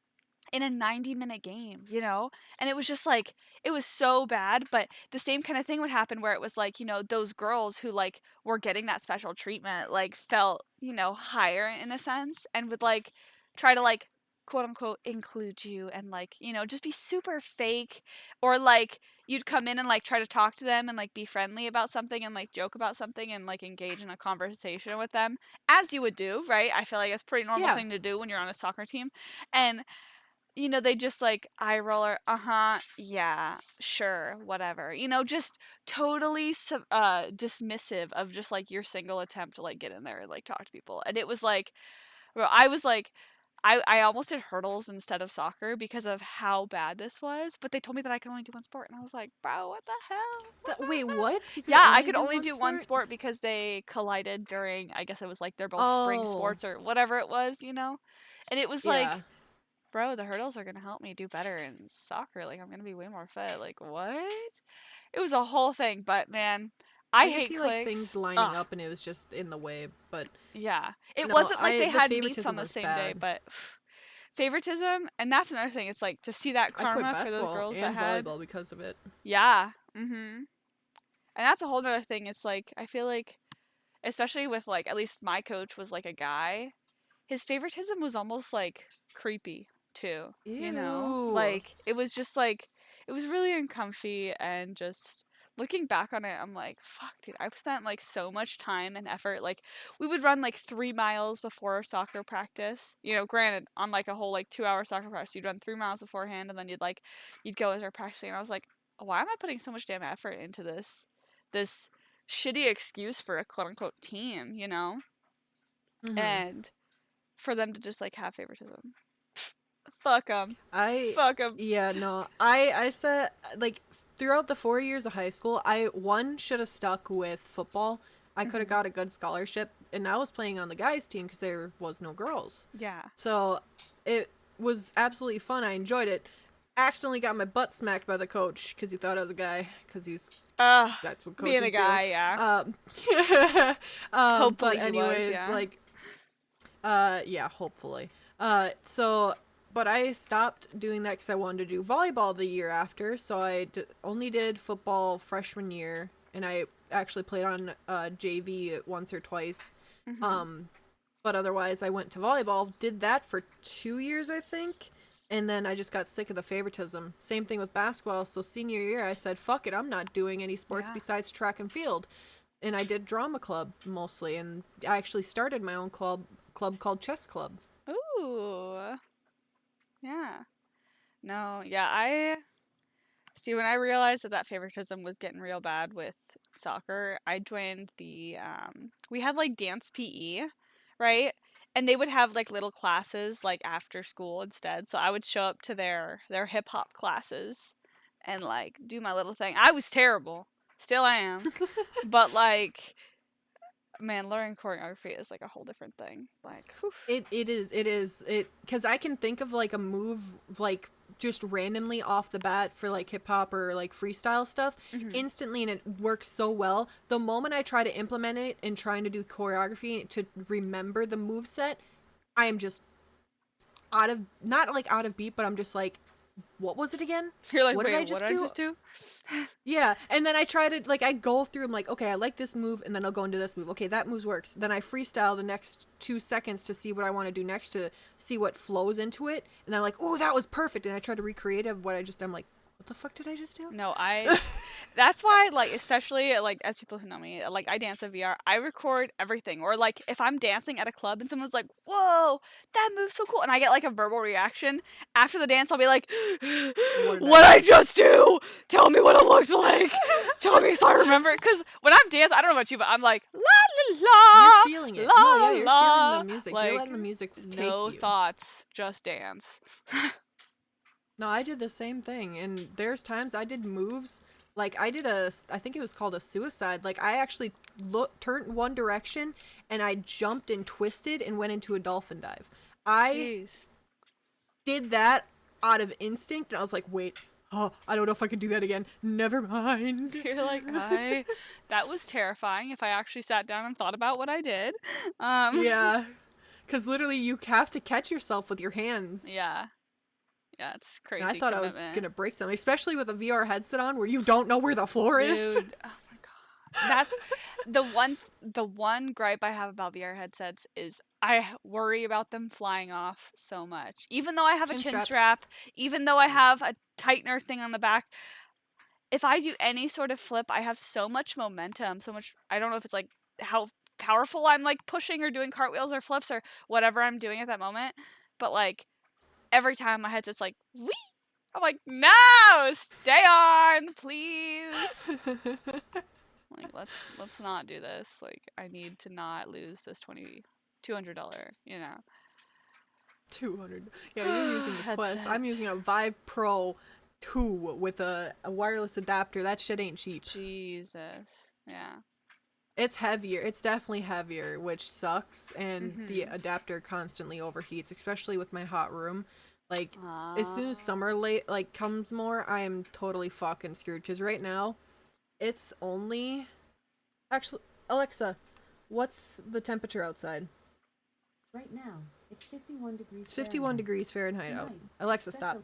in a 90-minute game. And it was just like it was so bad, but the same kind of thing would happen where it was like, those girls who like were getting that special treatment like felt, higher in a sense and would like try to like quote unquote include you and like, just be super fake or like you'd come in and like try to talk to them and like be friendly about something and like joke about something and like engage in a conversation with them as you would do, right? I feel like it's a pretty normal Yeah. thing to do when you're on a soccer team. And they just like eye roller, uh-huh, yeah, sure, whatever. Just totally dismissive of just like your single attempt to like get in there and like talk to people. And it was like, bro, I was like, I almost did hurdles instead of soccer because of how bad this was, but they told me that I could only do one sport, and I was like, bro, what the hell? What the Wait, hell? what? You could Yeah, I only could do only one do one sport? sport because they collided during, I guess it was like they're both spring Oh, sports or whatever it was. And it was yeah. like, bro, the hurdles are gonna help me do better in soccer. Like, I'm gonna be way more fit. Like, what? It was a whole thing, but man, I I could hate see like things clicks. lining Ugh, up and it was just in the way, but yeah. It no, wasn't like I they the had meets on favoritism the was same day, bad. but favoritism, and that's another thing. It's like to see that I quit karma for those basketball girls that and had, volleyball because of it. yeah, and that's a whole other thing. It's like I feel like, especially with like at least my coach was like a guy. His favoritism was almost like creepy too. Ew. Like it was just like it was really uncomfy and just looking back on it, I'm like, fuck, dude, I've spent like so much time and effort. Like we would run like 3 miles before soccer practice. Granted, on like a whole like 2 hour soccer practice, you'd run 3 miles beforehand, and then you'd go as we're practicing. And I was like, why am I putting so much damn effort into this shitty excuse for a quote unquote team? Mhm. And for them to just like have favoritism. Fuck them. I Fuck them. yeah, no. I said like throughout the 4 years of high school, I one should have stuck with football. I could have Hmm. got a good scholarship, and I was playing on the guys team because there was no girls. Yeah. So it was absolutely fun. I enjoyed it. Accidentally got my butt smacked by the coach because he thought I was a guy because he's Uh, that's what being a coaches do. guy, yeah. Um, but Hopefully he was, anyways, yeah. like yeah, hopefully. So, but I stopped doing that because I wanted to do volleyball the year after. So only did football freshman year, and I actually played on JV once or twice. Hmm. Um, but otherwise, I went to volleyball. Did that for 2 years, I think. And then I just got sick of the favoritism. Same thing with basketball. So senior year, I said, "Fuck it, I'm not doing any sports Yeah. besides track and field." And I did drama club mostly, and I actually started my own club called Chess Club. Ooh. Yeah. No, yeah, I see when I realized that favoritism was getting real bad with soccer, I joined we had like dance PE, right? And they would have like little classes like after school instead. So I would show up to their hip hop classes and like do my little thing. I was terrible. Still I am. But like, man, learning choreography is like a whole different thing. Like, whew. It because I can think of like a move like just randomly off the bat for like hip hop or like freestyle stuff Mhm. instantly, and it works so well. The moment I try to implement it and trying to do choreography to remember the move set, I am just out of not like out of beat, but I'm just like, what was it again? You're like, What did wait, I what just did I do? just do? Yeah, and then I try to like I go through. I'm like, okay, I like this move, and then I'll go into this move. Okay, that move works. Then I freestyle the next 2 seconds to see what I want to do next to see what flows into it, and I'm like, oh, that was perfect. And I try to recreate of what I just. I'm like, what the fuck did I just do? No, that's why, like, especially like as people who know me, like I dance in VR, I record everything. Or like if I'm dancing at a club and someone's like, "Whoa, that move's so cool," and I get like a verbal reaction after the dance, I'll be like, What did "What I I do? just do? Tell me what it looks like. Tell me so I remember." Because when I'm dancing, I don't know about you, but I'm like You're la feeling la it. No, yeah, la you're feeling the la, music. You're like letting the music take no you. thoughts, just dance. No, I did the same thing, and there's times I did moves. Like I think it was called a suicide. Like I actually turned one direction, and I jumped and twisted and went into a dolphin dive. I Jeez. did that out of instinct, and I was like, wait, oh, I don't know if I can do that again. Never mind. You're like, that was terrifying if I actually sat down and thought about what I did. Yeah, because literally you have to catch yourself with your hands. Yeah. Yeah, it's And I crazy thought I was commitment. gonna break something, especially with a VR headset on where you don't know where the floor is. Dude, oh my god. That's the one gripe I have about VR headsets is I worry about them flying off so much. Even though I have a Chin chin straps. strap, even though I have a tightener thing on the back, if I do any sort of flip, I have so much momentum, so much I don't know if it's like how powerful I'm like pushing or doing cartwheels or flips or whatever I'm doing at that moment, but like every time my headset's like, wee! I'm like, no, stay on, please. Like, let's not do this. Like, I need to not lose this $200, you know. 200. Yeah, you're using the Quest. I'm Headset. using a Vive Pro 2 with a wireless adapter. That shit ain't cheap. Jesus. Yeah. It's heavier. It's definitely heavier, which sucks. And the Mhm. adapter constantly overheats, especially with my hot room. Like, as soon as Ah. summer comes more, I am totally fucking screwed. Because right now, it's only... Actually, Alexa, what's the temperature outside? Right now, it's 51 degrees It's 51 degrees Fahrenheit out. Tonight, Alexa, expect stop.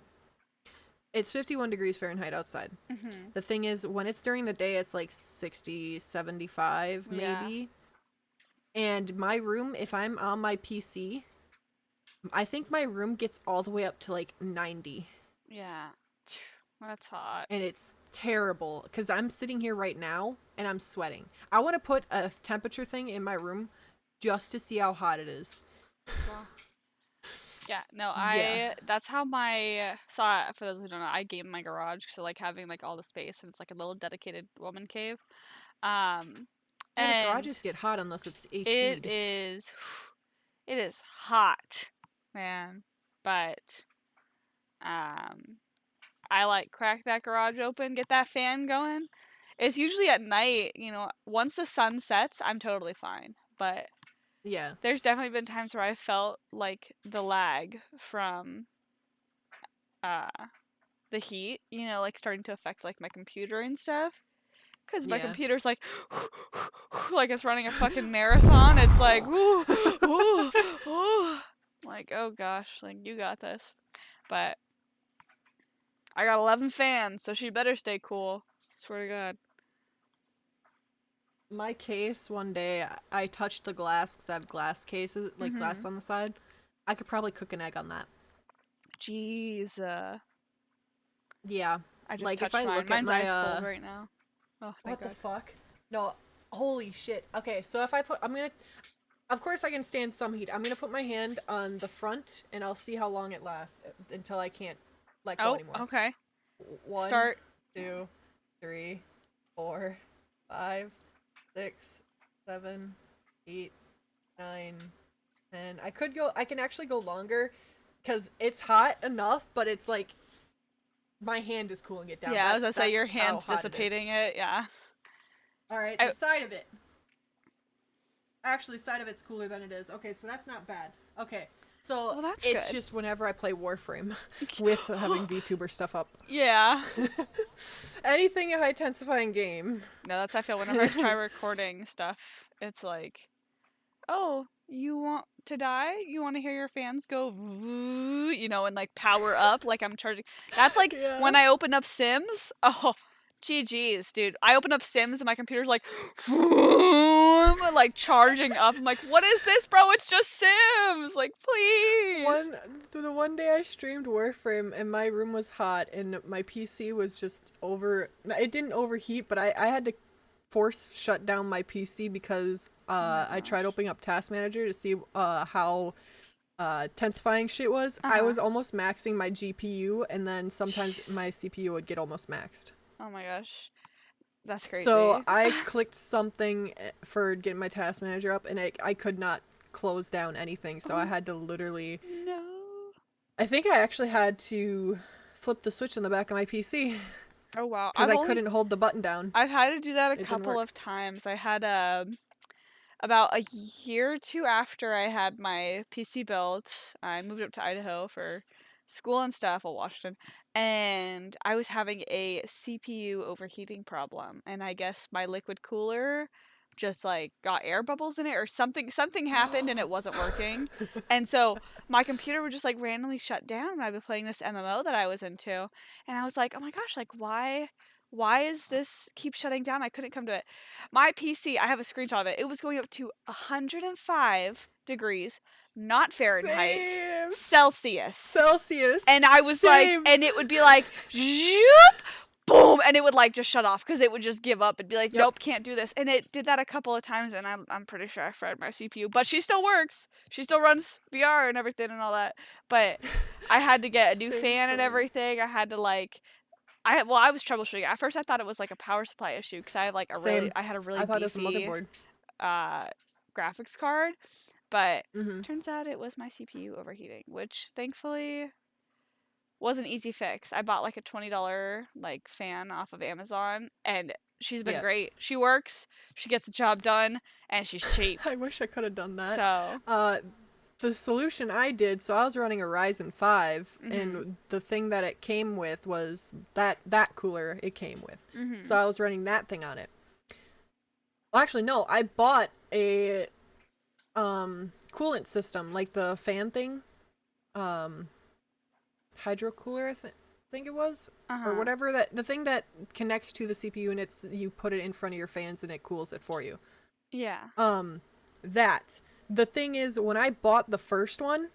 It's 51 degrees Fahrenheit outside. Mhm. The thing is, when it's during the day, it's like 60, 75 Yeah. maybe. And my room, if I'm on my PC, I think my room gets all the way up to like 90. Yeah. That's hot. And it's terrible because I'm sitting here right now and I'm sweating. I want to put a temperature thing in my room just to see how hot it is. Well, yeah, no, Yeah. that's how for those who don't know, I game in my garage, so like having like all the space and it's like a little dedicated woman cave. Um, Yeah, but and garages get hot unless it's it AC'd. is, it is hot, man. But, I like crack that garage open, get that fan going. It's usually at night, you know, once the sun sets, I'm totally fine. But Yeah. there's definitely been times where I felt like the lag from uh the heat, you know, like starting to affect like my computer and stuff. Cause my Yeah. computer's like, like it's running a fucking marathon. It's like, ooh, ooh, ooh. Like, oh gosh, like you got this. But I got 11 fans, so she better stay cool. Swear to God. My case, one day, I touched the glass because I have glass cases, like glass Mhm. on the side. I could probably cook an egg on that. Jeez. Yeah. I just Like, if touched I mine. look at Mine's my, ice cold right now. Oh, thank What the God. fuck? No, holy shit. Okay, so if I put, I'm gonna, of course I can stand some heat. I'm gonna put my hand on the front, and I'll see how long it lasts until I can't let go Oh, anymore. okay. One, Start. 2, 3, 4, 5, 6, 7, 8, 9, 10. I can actually go longer, because it's hot enough, but it's like, my hand is cooling it down. Yeah, I was gonna say your That's how hand's hot it is. dissipating it. Yeah. Alright, I, the side of it. Actually, side of it's cooler than it is. Okay, so that's not bad. Okay, so well, that's it's good. just whenever I play Warframe with having VTuber stuff up. Yeah. Anything a high intensifying game. No, that's how I feel whenever I try recording stuff. It's like, oh, you want to die? You want to hear your fans go, you know, and like power up like I'm charging. That's like Yeah. when I open up Sims. Oh, GG's, dude. I open up Sims and my computer's like, like charging up. I'm like, what is this, bro? It's just Sims. Like, please. The one day I streamed Warframe and my room was hot and my PC was just it didn't overheat, but I had to force shut down my PC because I tried opening up Task Manager to see how intensifying shit was. I was almost maxing my GPU, and then sometimes my CPU would get almost maxed. Oh my gosh. That's crazy. So I clicked something for getting my Task Manager up, and I could not close down anything, so I had to literally... No. I think I actually had to flip the switch on the back of my PC. Oh wow. Because I couldn't hold the button down. I've had to do that a It didn't couple work. of times. I had about a year or two after I had my PC built, I moved up to Idaho for school and stuff, well, Washington, and I was having a CPU overheating problem, and I guess my liquid cooler just like got air bubbles in it or something happened and it wasn't working. And so my computer would just like randomly shut down when I'd be playing this MMO that I was into. And I was like, "Oh my gosh, like why is this keep shutting down? I couldn't come to it." My PC, I have a screenshot of it. It was going up to 105 degrees, not Fahrenheit, Same. Celsius. Celsius. And I was Same. like, and it would be like, zoop, boom, and it would like just shut off because it would just give up and be like, Yep. nope, can't do this. And it did that a couple of times, and I'm pretty sure I fried my CPU, but she still works. She still runs VR and everything and all that. But I had to get a new Same fan and story. everything. I had to like, I was troubleshooting. At first, I thought it was like a power supply issue because I have like Same. I had a really I thought it was a beefy motherboard. graphics card, but Mm-hmm. turns out it was my CPU overheating, which thankfully was an easy fix. I bought like a $20 like fan off of Amazon, and she's been Yeah. great. She works, she gets the job done, and she's cheap. I wish I could have done that. So The solution I did, so I was running a Ryzen 5, Mhm. and the thing that it came with was that cooler it came with. mhm. So I was running that thing on it. Well, actually, no, I bought a coolant system, like the fan thing. Hydro cooler, I think it was. Uh-huh. Or whatever, that the thing that connects to the CPU, and you put it in front of your fans and it cools it for you. Yeah. That. The thing is, when I bought the first one,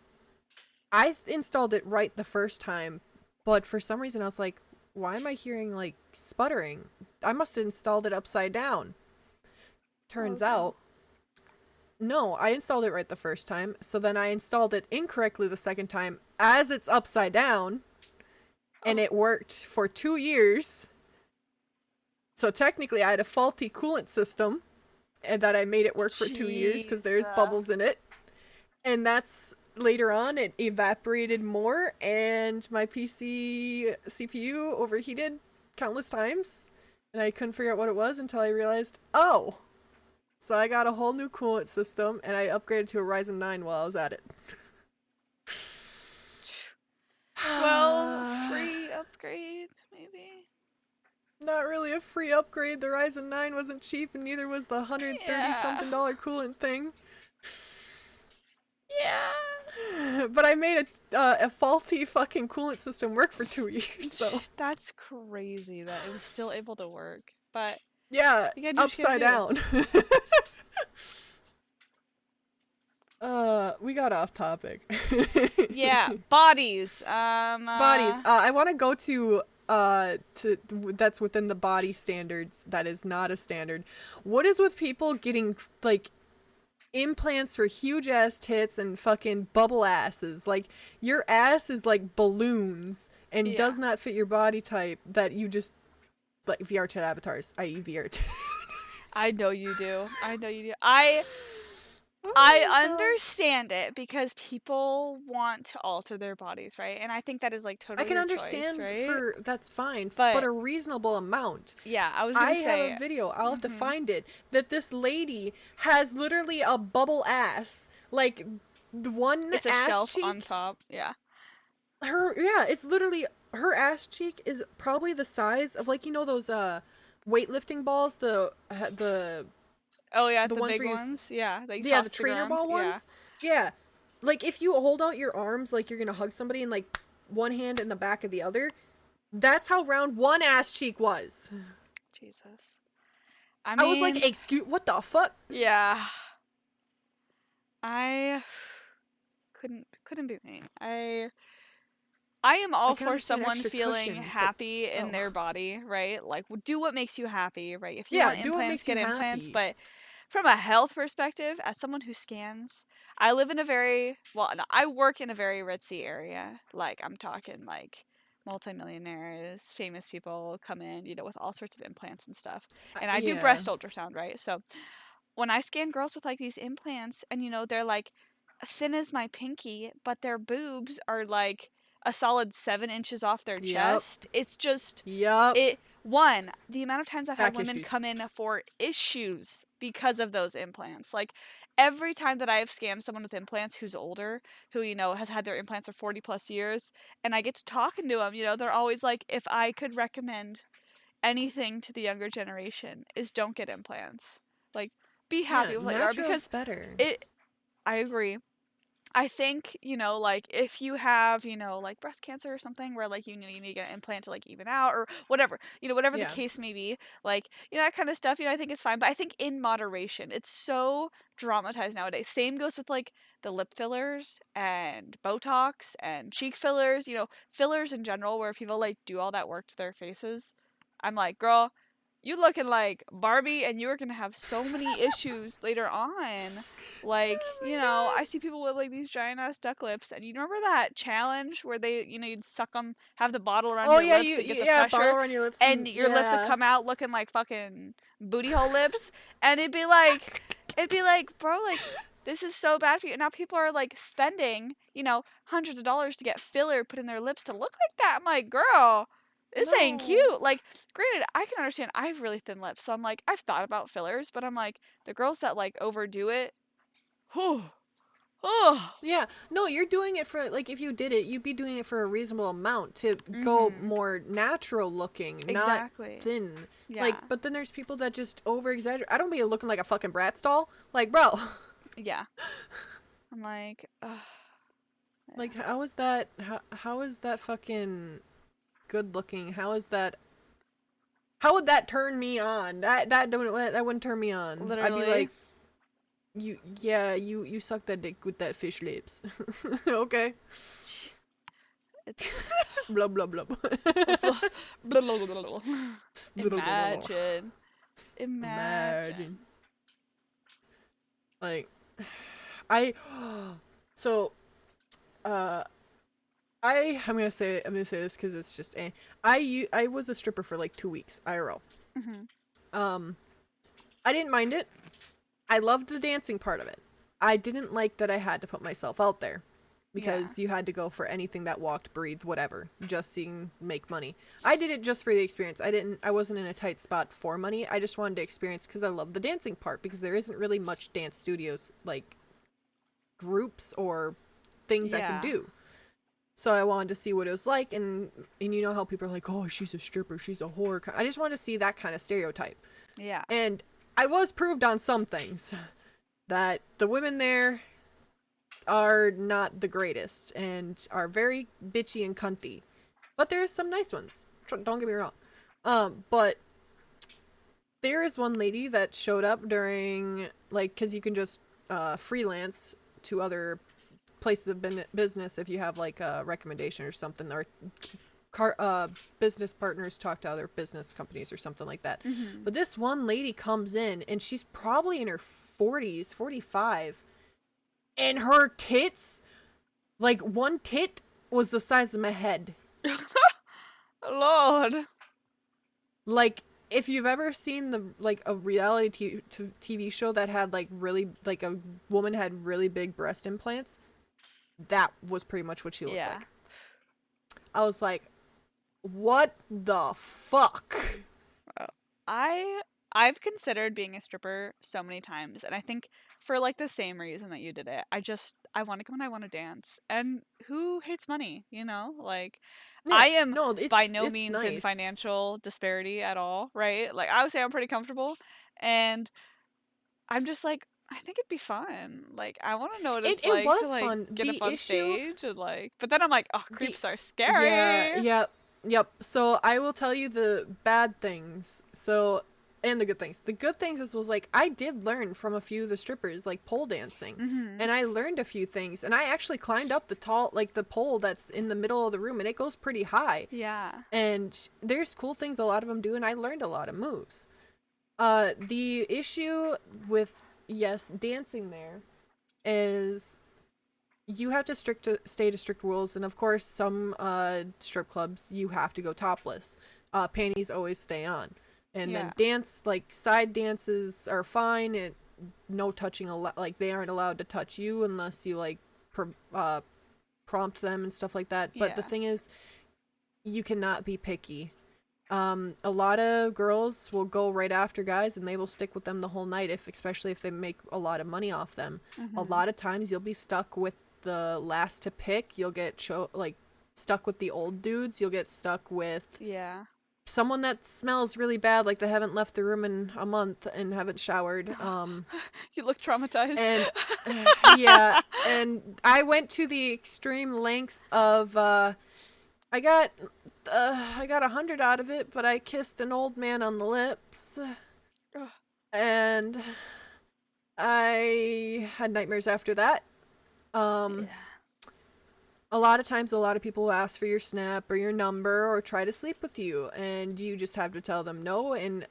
I installed it right the first time, but for some reason I was like, why am I hearing like sputtering? I must have installed it upside down. Turns Okay. out, no, I installed it right the first time, so then I installed it incorrectly the second time as it's upside down, and Oh. it worked for 2 years. So technically I had a faulty coolant system, and that I made it work for 2 years because there's Jesus. bubbles in it. And that's later on it evaporated more, and my PC CPU overheated countless times, and I couldn't figure out what it was until I realized, oh, so I got a whole new coolant system, and I upgraded to a Ryzen 9 while I was at it. Well, free upgrade maybe. Not really a free upgrade. The Ryzen 9 wasn't cheap, and neither was the $130 something coolant thing. Yeah, but I made a faulty fucking coolant system work for 2 years, so That's crazy that it was still able to work. But yeah, you gotta do what you gotta upside do. down. We got off topic. Yeah, bodies. Bodies. I want to go to that's within the body standards. That is not a standard. What is with people getting like implants for huge ass tits and fucking bubble asses? Like, your ass is like balloons and Yeah. does not fit your body type, that you just like VR chat avatars, i.e. VR chat. I know you do. I know you do. Oh I my God. understand it because people want to alter their bodies, right? And I think that is like totally I can your understand choice, right? for that's fine, But- but a reasonable amount. Yeah, I was gonna I say. have a video, I'll have to Mhm. find it, that this lady has literally a bubble ass. Like, the one It's a ass shelf cheek, on top. Yeah. it's literally, her ass cheek is probably the size of, like, you know those weightlifting balls, the Oh yeah, The the ones big where you- ones. Yeah, that you yeah, toss the to trainer ground. ball Yeah. ones. Yeah. Like, if you hold out your arms like you're gonna hug somebody, and like one hand in the back of the other, that's how round one ass cheek was. Jesus. I I was like, mean, excuse, what the fuck? yeah. I couldn't be me. I am all can for understand someone extra feeling cushion, but- happy in oh. their body, right? Like, do what makes you happy, right? If you Yeah, want do what implants, makes you get implants. happy. But from a health perspective, as someone who scans, I live in a very I work in a very ritzy area. Like, I'm talking like multimillionaires, famous people come in, with all sorts of implants and stuff. And I do Yeah. breast ultrasound, right? So when I scan girls with like these implants, and they're like thin as my pinky, but their boobs are like a solid 7 inches off their Yep. chest. It's just Yup. the amount of times I've had Back women issues. come in for issues because of those implants. Like, every time that I have scanned someone with implants who's older, who has had their implants for 40 plus years, and I get to talking to them, they're always like, if I could recommend anything to the younger generation, is don't get implants. Like, be happy Yeah, with what you are, natural's because better. I agree. I think, like, if you have, like breast cancer or something where like you need to get an implant to like even out or whatever, whatever Yeah. the case may be, like, that kind of stuff, I think it's fine. But I think in moderation, it's so dramatized nowadays. Same goes with like the lip fillers and Botox and cheek fillers, fillers in general, where people like do all that work to their faces. I'm like, girl, you looking like Barbie, and you are gonna have so many issues later on. Like, Oh you my know, I God. see people with like these giant ass duck lips, and you remember that challenge where they, you'd suck them, have the bottle around Oh your yeah, lips to get the yeah, pressure, bottle on your lips and and your lips would yeah. come out looking like fucking booty hole lips, and it'd be like, bro, like this is so bad for you. And now people are like spending, hundreds of dollars to get filler put in their lips to look like that. I'm like, girl, this ain't No. cute. Like, granted, I can understand I have really thin lips, so I'm like, I've thought about fillers, but I'm like, the girls that like overdo it, whew, oh, Yeah, no, you're doing it for like if you did it, you'd be doing it for a reasonable amount to go mm-hmm, more natural looking, not exactly, thin. Like, yeah, but then there's people that just over exaggerate. I don't be looking like a fucking Bratz doll. Like, bro, yeah. I'm like, ugh, like yeah. how is that? How is that fucking good looking? How is that? How would that turn me on? That wouldn't turn me on. I'd be Literally. like, you suck that dick with that fish lips. Okay. It's Blah blah blah. imagine. Imagine. Imagine. Like, I, so, uh, I'm gonna say this because it's just, I was a stripper for like 2 weeks, IRL. Hmm. Um, I didn't mind it. I loved the dancing part of it. I didn't like that I had to put myself out there. Yeah. Because you had to go for anything that walked, breathed, whatever, just seeing make money. I did it just for the experience. I wasn't in a tight spot for money. I just wanted to experience because I love the dancing part because there isn't really much dance studios like groups or things I can Yeah. do. So I wanted to see what it was like and you know how people are like, "Oh, she's a stripper, she's a whore." I just wanted to see that kind of stereotype. Yeah. And I was proved on some things that the women there are not the greatest and are very bitchy and cunty. But there's some nice ones. Don't get me wrong. But there is one lady that showed up during like because you can just freelance to other places of business if you have like a recommendation or something or business partners talk to other business companies or something like that. Hmm. But this one lady comes in and she's probably in her 40s, 45, and her tits, like one tit was the size of my head. Lord. Like if you've ever seen the like a reality TV show that had like really like a woman had really big breast implants, that was pretty much what she looked Yeah. like. I was like, what the fuck? Uh, I've considered being a stripper so many times, and I think for like the same reason that you did it. I want to come and I want to dance. And who hates money, Like Yeah, I am no, by no it's means in nice. financial disparity at all, right? Like I would say I'm pretty comfortable, and I'm just like I think it'd be fun. Like I want to know what it's It like to was like fun. get up The on issue, stage and like but then I'm like, "Oh, the creeps are yeah, scary." yep. So I will tell you the bad things. So and the good things. The good things was like I did learn from a few of the strippers like pole dancing. Mhm. And I learned a few things and I actually climbed up the tall like the pole that's in the middle of the room and it goes pretty high. Yeah. And there's cool things a lot of them do and I learned a lot of moves. The issue with yes, dancing there is you have to stay to strict rules, and of course, some strip clubs you have to go topless. Panties always stay on, and Yeah. then dance like side dances are fine. No touching like they aren't allowed to touch you unless you like prompt them and stuff like that. But the Yeah. thing is, you cannot be picky. A lot of girls will go right after guys and they will stick with them the whole night especially if they make a lot of money off them. A Mhm. lot of times you'll be stuck with the last to pick. You'll get like stuck with the old dudes. You'll get stuck with Yeah. someone that smells really bad like they haven't left the room in a month and haven't showered. You look traumatized. And yeah, and I went to the extreme lengths of I got 100 out of it, but I kissed an old man on the lips, Ugh. and I had nightmares after that. Um, Yeah. a lot of times a lot of people will ask for your snap or your number or try to sleep with you, and you just have to tell them no and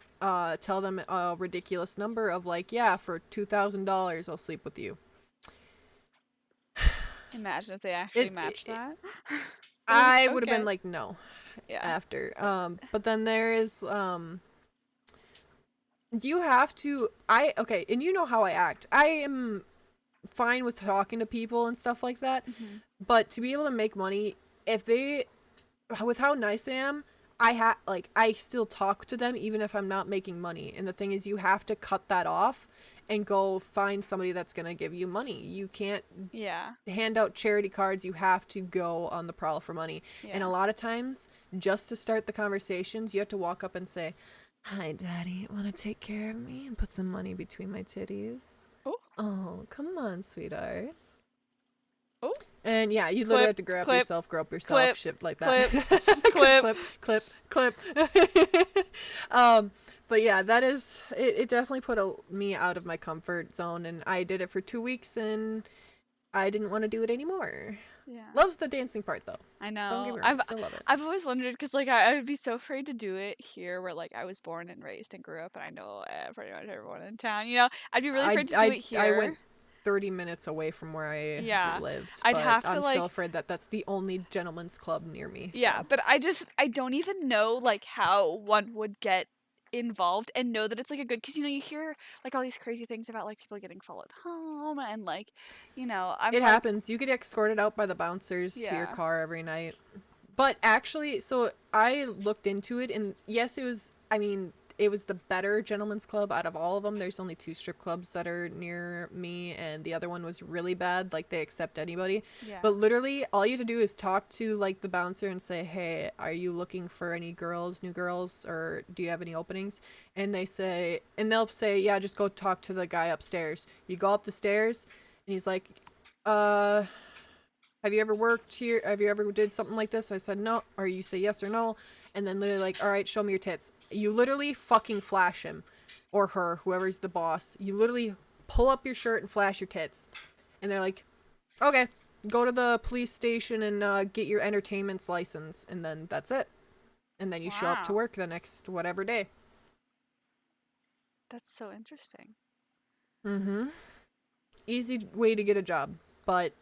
tell them a ridiculous number of like, yeah, for $2,000 I'll sleep with you. Imagine if they actually It, matched it that. I Like, would have been okay. like no Yeah. after. But then there is you have to okay, and you know how I act. I am fine with talking to people and stuff like that, but to be able to make money, if they with how nice I am, I still talk to them even if I'm not making money. And the thing is, you have to cut that off and go find somebody that's gonna give you money. You can't Yeah. hand out charity cards. You have to go on the prowl for money. Yeah. And a lot of times, just to start the conversations, you have to walk up and say, "Hi, Daddy, want to take care of me and put some money between my titties?" Oh. Oh, come on, sweetheart. Oh. And yeah, you literally have to grow up yourself, shit like that. Clip. But yeah, that is it. Definitely put me out of my comfort zone, and I did it for 2 weeks, and I didn't want to do it anymore. Yeah. Loves the dancing part though. I Don't get know. me wrong, still love it. I've always wondered because like I would be so afraid to do it here, where like I was born and raised and grew up, and I know pretty much everyone in town. You know, I'd be really afraid to do it here. I went 30 minutes away from where I lived, I'd but have to I'm like still afraid that that's the only gentleman's club near me. yeah, So. but I don't even know like how one would get involved and know that it's like a good because you know you hear like all these crazy things about like people getting followed home and like you know I'm It like happens. You get escorted out by the bouncers to your yeah car every night. But actually, so I looked into it, and yes, it was, I mean, it was the better gentleman's club out of all of them. There's only 2 strip clubs that are near me, and the other one was really bad. Like, they accept anybody. yeah But literally, all you have to do is talk to, like, the bouncer and say, "Hey, are you looking for any girls, new girls, or do you have any openings?" And they say, and they'll say, "Yeah, just go talk to the guy upstairs." You go up the stairs, and he's like, have you ever worked here? Have you ever did something like this? I said no, or you say yes or no, and then literally like, all right, show me your tits. You literally fucking flash him, or her, whoever's the boss. You literally pull up your shirt and flash your tits, and they're like, okay, go to the police station and get your entertainment's license, and then that's it. And then you show up to Wow. work the next whatever day. That's so interesting. Mm-hmm. Easy way to get a job, but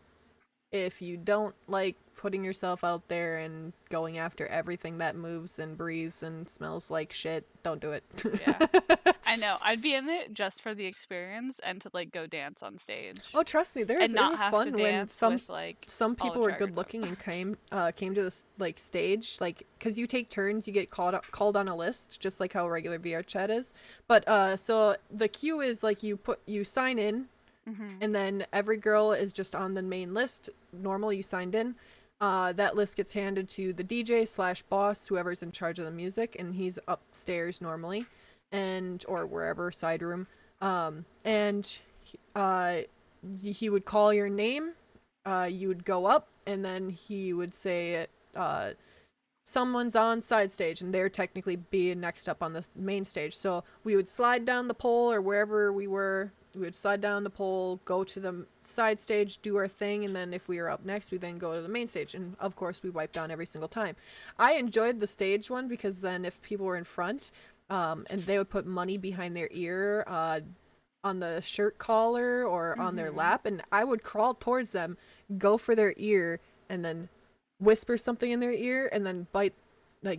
if you don't like putting yourself out there and going after everything that moves and breathes and smells like shit, don't do it. Yeah. I know. I'd be in it just for the experience and to like go dance on stage Oh, trust me, and it not was have to fun when dance some with like all the people were Traeger good stuff. looking and came to this like stage, like, because you take turns, you get called on a list just like how a regular VR chat is. But so the queue is like you sign in, and then every girl is just on the main list. Normally you signed in. That list gets handed to the DJ/boss, whoever's in charge of the music, and he's upstairs normally, and or wherever, side room. And he would call your name. You would go up, and then he would say, someone's on side stage, and they're technically being next up on the main stage. So we would slide down the pole, or wherever we were. We would slide down the pole, go to the side stage, do our thing, and then if we were up next, we then go to the main stage. And of course, we wiped down every single time. I enjoyed the stage one because then if people were in front, and they would put money behind their ear, on the shirt collar or on their lap, and I would crawl towards them, go for their ear, and then whisper something in their ear, and then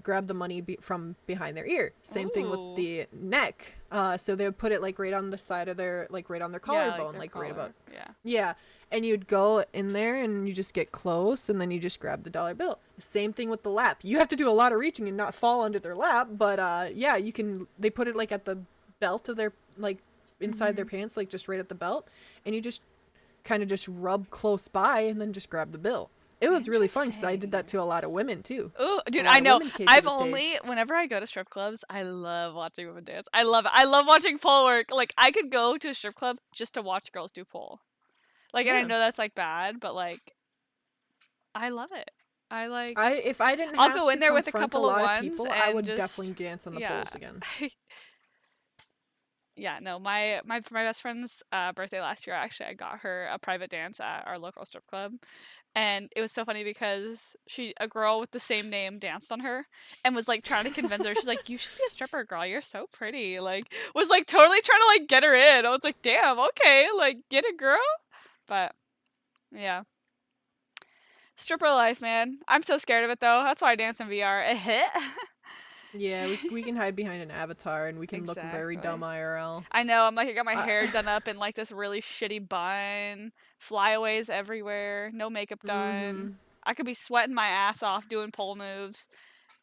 grab the money from behind their ear. Same thing with Ooh. the neck. So they would put it like right on the side of their, like right on their collarbone, their like right about. Yeah. Yeah. And you'd go in there and you just get close, and then you just grab the dollar bill. Same thing with the lap. You have to do a lot of reaching and not fall under their lap, but yeah, you can. They put it like at the belt of their, like inside their pants, like just right at the belt, and you just kind of just rub close by and then just grab the bill. It was really fun because I did that to a lot of women too. Oh, dude, lot I of know. women came to I've the only, stage. whenever I go to strip clubs, I love watching women dance. I love it. I love watching pole work. Like, I could go to a strip club just to watch girls do pole. Like, and I Yeah. know that's like bad, but like, I love it. I like. If I didn't I'll have go to in there with a confront couple a lot of of ones people, I and would just definitely dance on the yeah. poles again. Yeah, no, for my best friend's birthday last year, actually, I got her a private dance at our local strip club, and it was so funny because a girl with the same name danced on her, and was like trying to convince her. She's like, "You should be a stripper, girl. You're so pretty." Like, was like totally trying to like get her in. I was like, "Damn, okay, like get it, girl." But yeah, stripper life, man. I'm so scared of it though. That's why I dance in VR. A hit. Yeah, we can hide behind an avatar and we can look very dumb Exactly. IRL. I know. I'm like, I got my I- hair done up in like this really shitty bun, flyaways everywhere, no makeup done. Mhm. I could be sweating my ass off doing pole moves.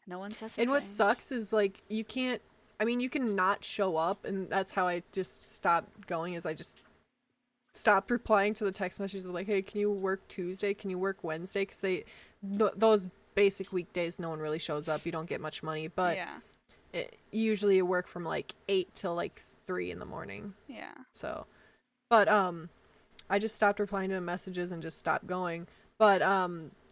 No one says a And what thing. sucks is like you can't. I mean, you can not show up, and that's how I just stopped going. Is I just stopped replying to the text messages of like, "Hey, can you work Tuesday? Can you work Wednesday?" Because those basic weekdays, no one really shows up. You don't get much money, but Yeah, usually you work from like 8 till like 3 in the morning. yeah, So, but I just stopped replying to the messages and just stopped going. But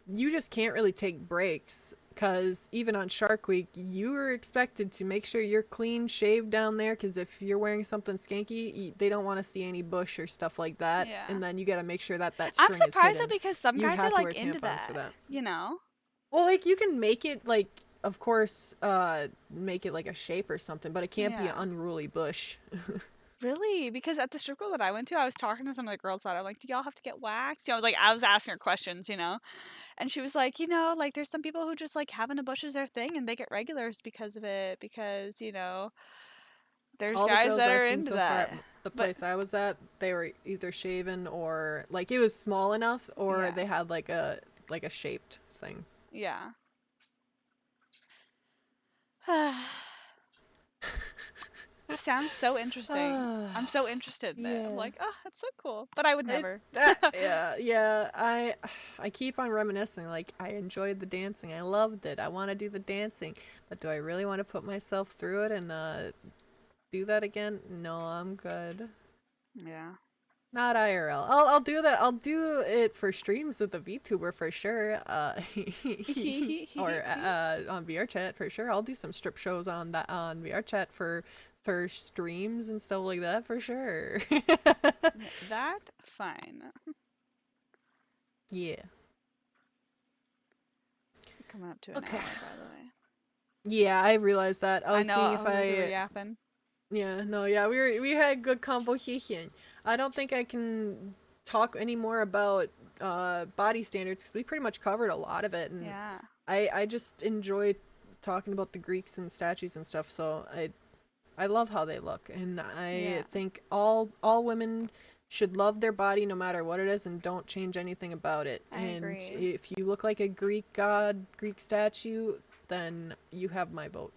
you just can't really take breaks because even on Shark Week, you were expected to make sure you're clean shaved down there because if you're wearing something skanky, they don't want to see any bush or stuff like that. yeah. And then you got to make sure that I'm string is surprised though hidden. because some You guys have are to wear like into tampons for that. that. You know? Well, like you can make it like, of course, make it like a shape or something, but it can't be an Yeah. unruly bush. Really? Because at the strip club that I went to, I was talking to some of the girls about it. I'm like, do y'all have to get waxed? You know, I was asking her questions, you know? And she was like, like there's some people who just like having a bush is their thing and they get regulars because of it because, there's All the guys girls that I've are seen into so far at that. the But place I was at, they were either shaven or like it was small enough, or yeah. they had like a shaped thing. Yeah. Sounds so interesting. I'm so interested in it. I'm Yeah. like, oh, that's so cool. But I would never. Yeah. I keep on reminiscing. Like I enjoyed the dancing. I loved it. I want to do the dancing, but do I really want to put myself through it and do that again? No, I'm good. Yeah. Not IRL. I'll do that. I'll do it for streams with the VTuber for sure. Or on VR chat for sure. I'll do some strip shows on VR chat for streams and stuff like that for sure. That fine. Yeah. Coming up to an Okay. hour, by the way. Yeah, I realized that. I was know. seeing if we were yapping. Yeah, no, yeah, we had good conversation. I don't think I can talk anymore about body standards because we pretty much covered a lot of it, and Yeah. I just enjoy talking about the Greeks and statues and stuff. So I love how they look, and I think all women should love their body no matter what it is, and don't change anything about it. I and agree. if you look like a Greek god, Greek statue, then you have my vote.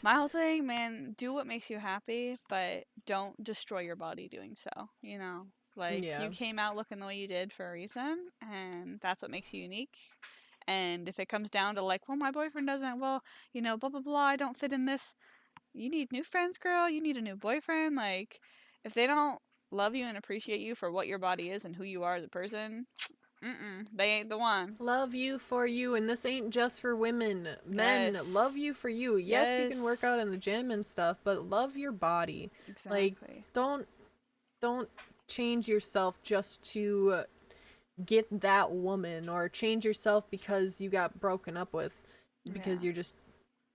My whole thing, man, do what makes you happy, but don't destroy your body doing so. Like Yeah. you came out looking the way you did for a reason, and that's what makes you unique. And if it comes down to like, well, my boyfriend doesn't, well, blah blah blah, I don't fit in this. You need new friends, girl. You need a new boyfriend. Like, if they don't love you and appreciate you for what your body is and who you are as a person, they ain't the one. Love you for you, and this ain't just for women. Men, Yes. love you for you. Yes, you can work Yes. out in the gym and stuff, but love your body. Exactly. Like, don't change yourself just to get that woman, or change yourself because you got broken up with because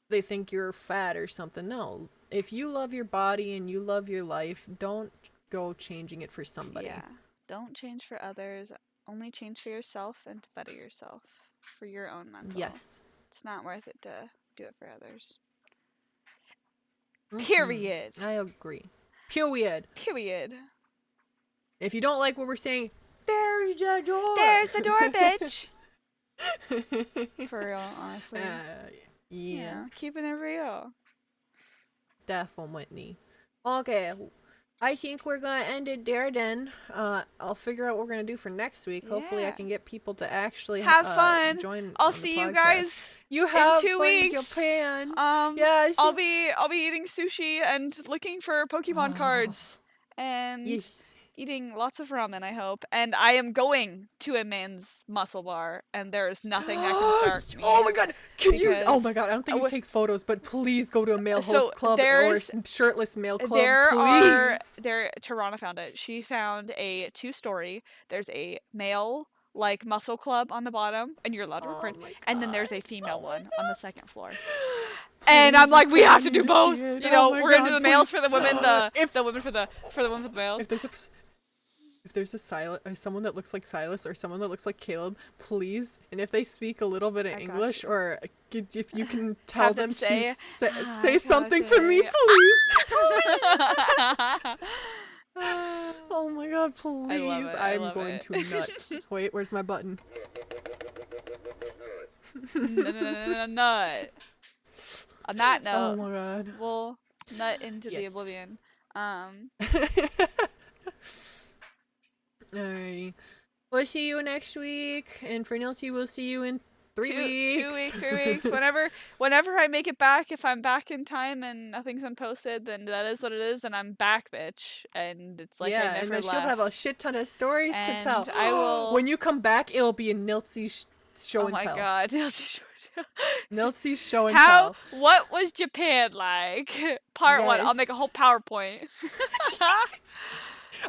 they think you're fat or something. No. If you love your body and you love your life, don't go changing it for somebody. Yeah. Don't change for others. Only change for yourself and to better yourself for your own mental. Yes. It's not worth it to do it for others. Mhm. Period. I agree. Period. Period. If you don't like what we're saying, there's the door. There's the door, bitch. For real, honestly. Yeah. Keeping it real. Definitely. Okay. I think we're gonna end it there then. I'll figure out what we're gonna do for next week. Hopefully I Yeah. can get people to actually Have fun. join. I'll on the see you podcast. guys You have 2 fun in weeks. Japan. Yes. Yes. I'll be eating sushi and looking for Pokemon cards. And Yes. eating lots of ramen, I hope. And I am going to a men's muscle bar, and there is nothing that can start me. Oh my god! Can you? Oh my because god! I don't think you w- take photos, but please go to a male So host club or there's shirtless male club, please. Tarana found it. She found a 2-story. There's a male like muscle club on the bottom, and you're allowed to Oh record. my And then god! there's a female Oh my one on the god! 2nd floor. And I'm Please like, we record, have I to need do see both. it. You Oh know, my we're gonna do god, the males please. for the women, the If women for the women for the males. if there's someone that looks like Silas or someone that looks like Caleb, please, and if they speak a little bit of I got English you. or if you can tell Have them them say, to say "I something got for me, you." please. Oh my god, I love please. it. I I'm love going it. to nut. Wait, where's my button? Nut. On that Oh note, my god. we'll nut into the Yes. oblivion. Alrighty. We'll see you next week, and for Nilty, we'll see you in 3 weeks. 2 weeks, 3 weeks, whenever I make it back. If I'm back in time and nothing's unposted, then that is what it is, and I'm back, bitch. And it's like yeah, I and never then left. she'll have a shit ton of stories to tell. And I will. When you come back, it'll be a Nilty show Oh and my tell. god, Nilty's show and how? tell. What was Japan like? Part 1. I'll make a Yes. whole PowerPoint.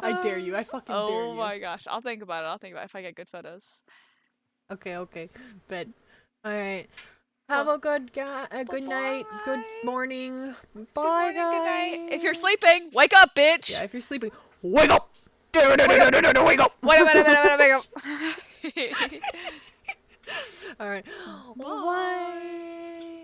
I dare you. I fucking dare Oh you. my gosh, I'll think about it. If I get good photos. Okay. But alright. Have a good good night, good Bye. morning. Good Bye, morning, good night. If you're guys. sleeping, wake up, bitch. Yeah, if you're sleeping, wake up! Wake up! Wait a minute. Alright. Bye.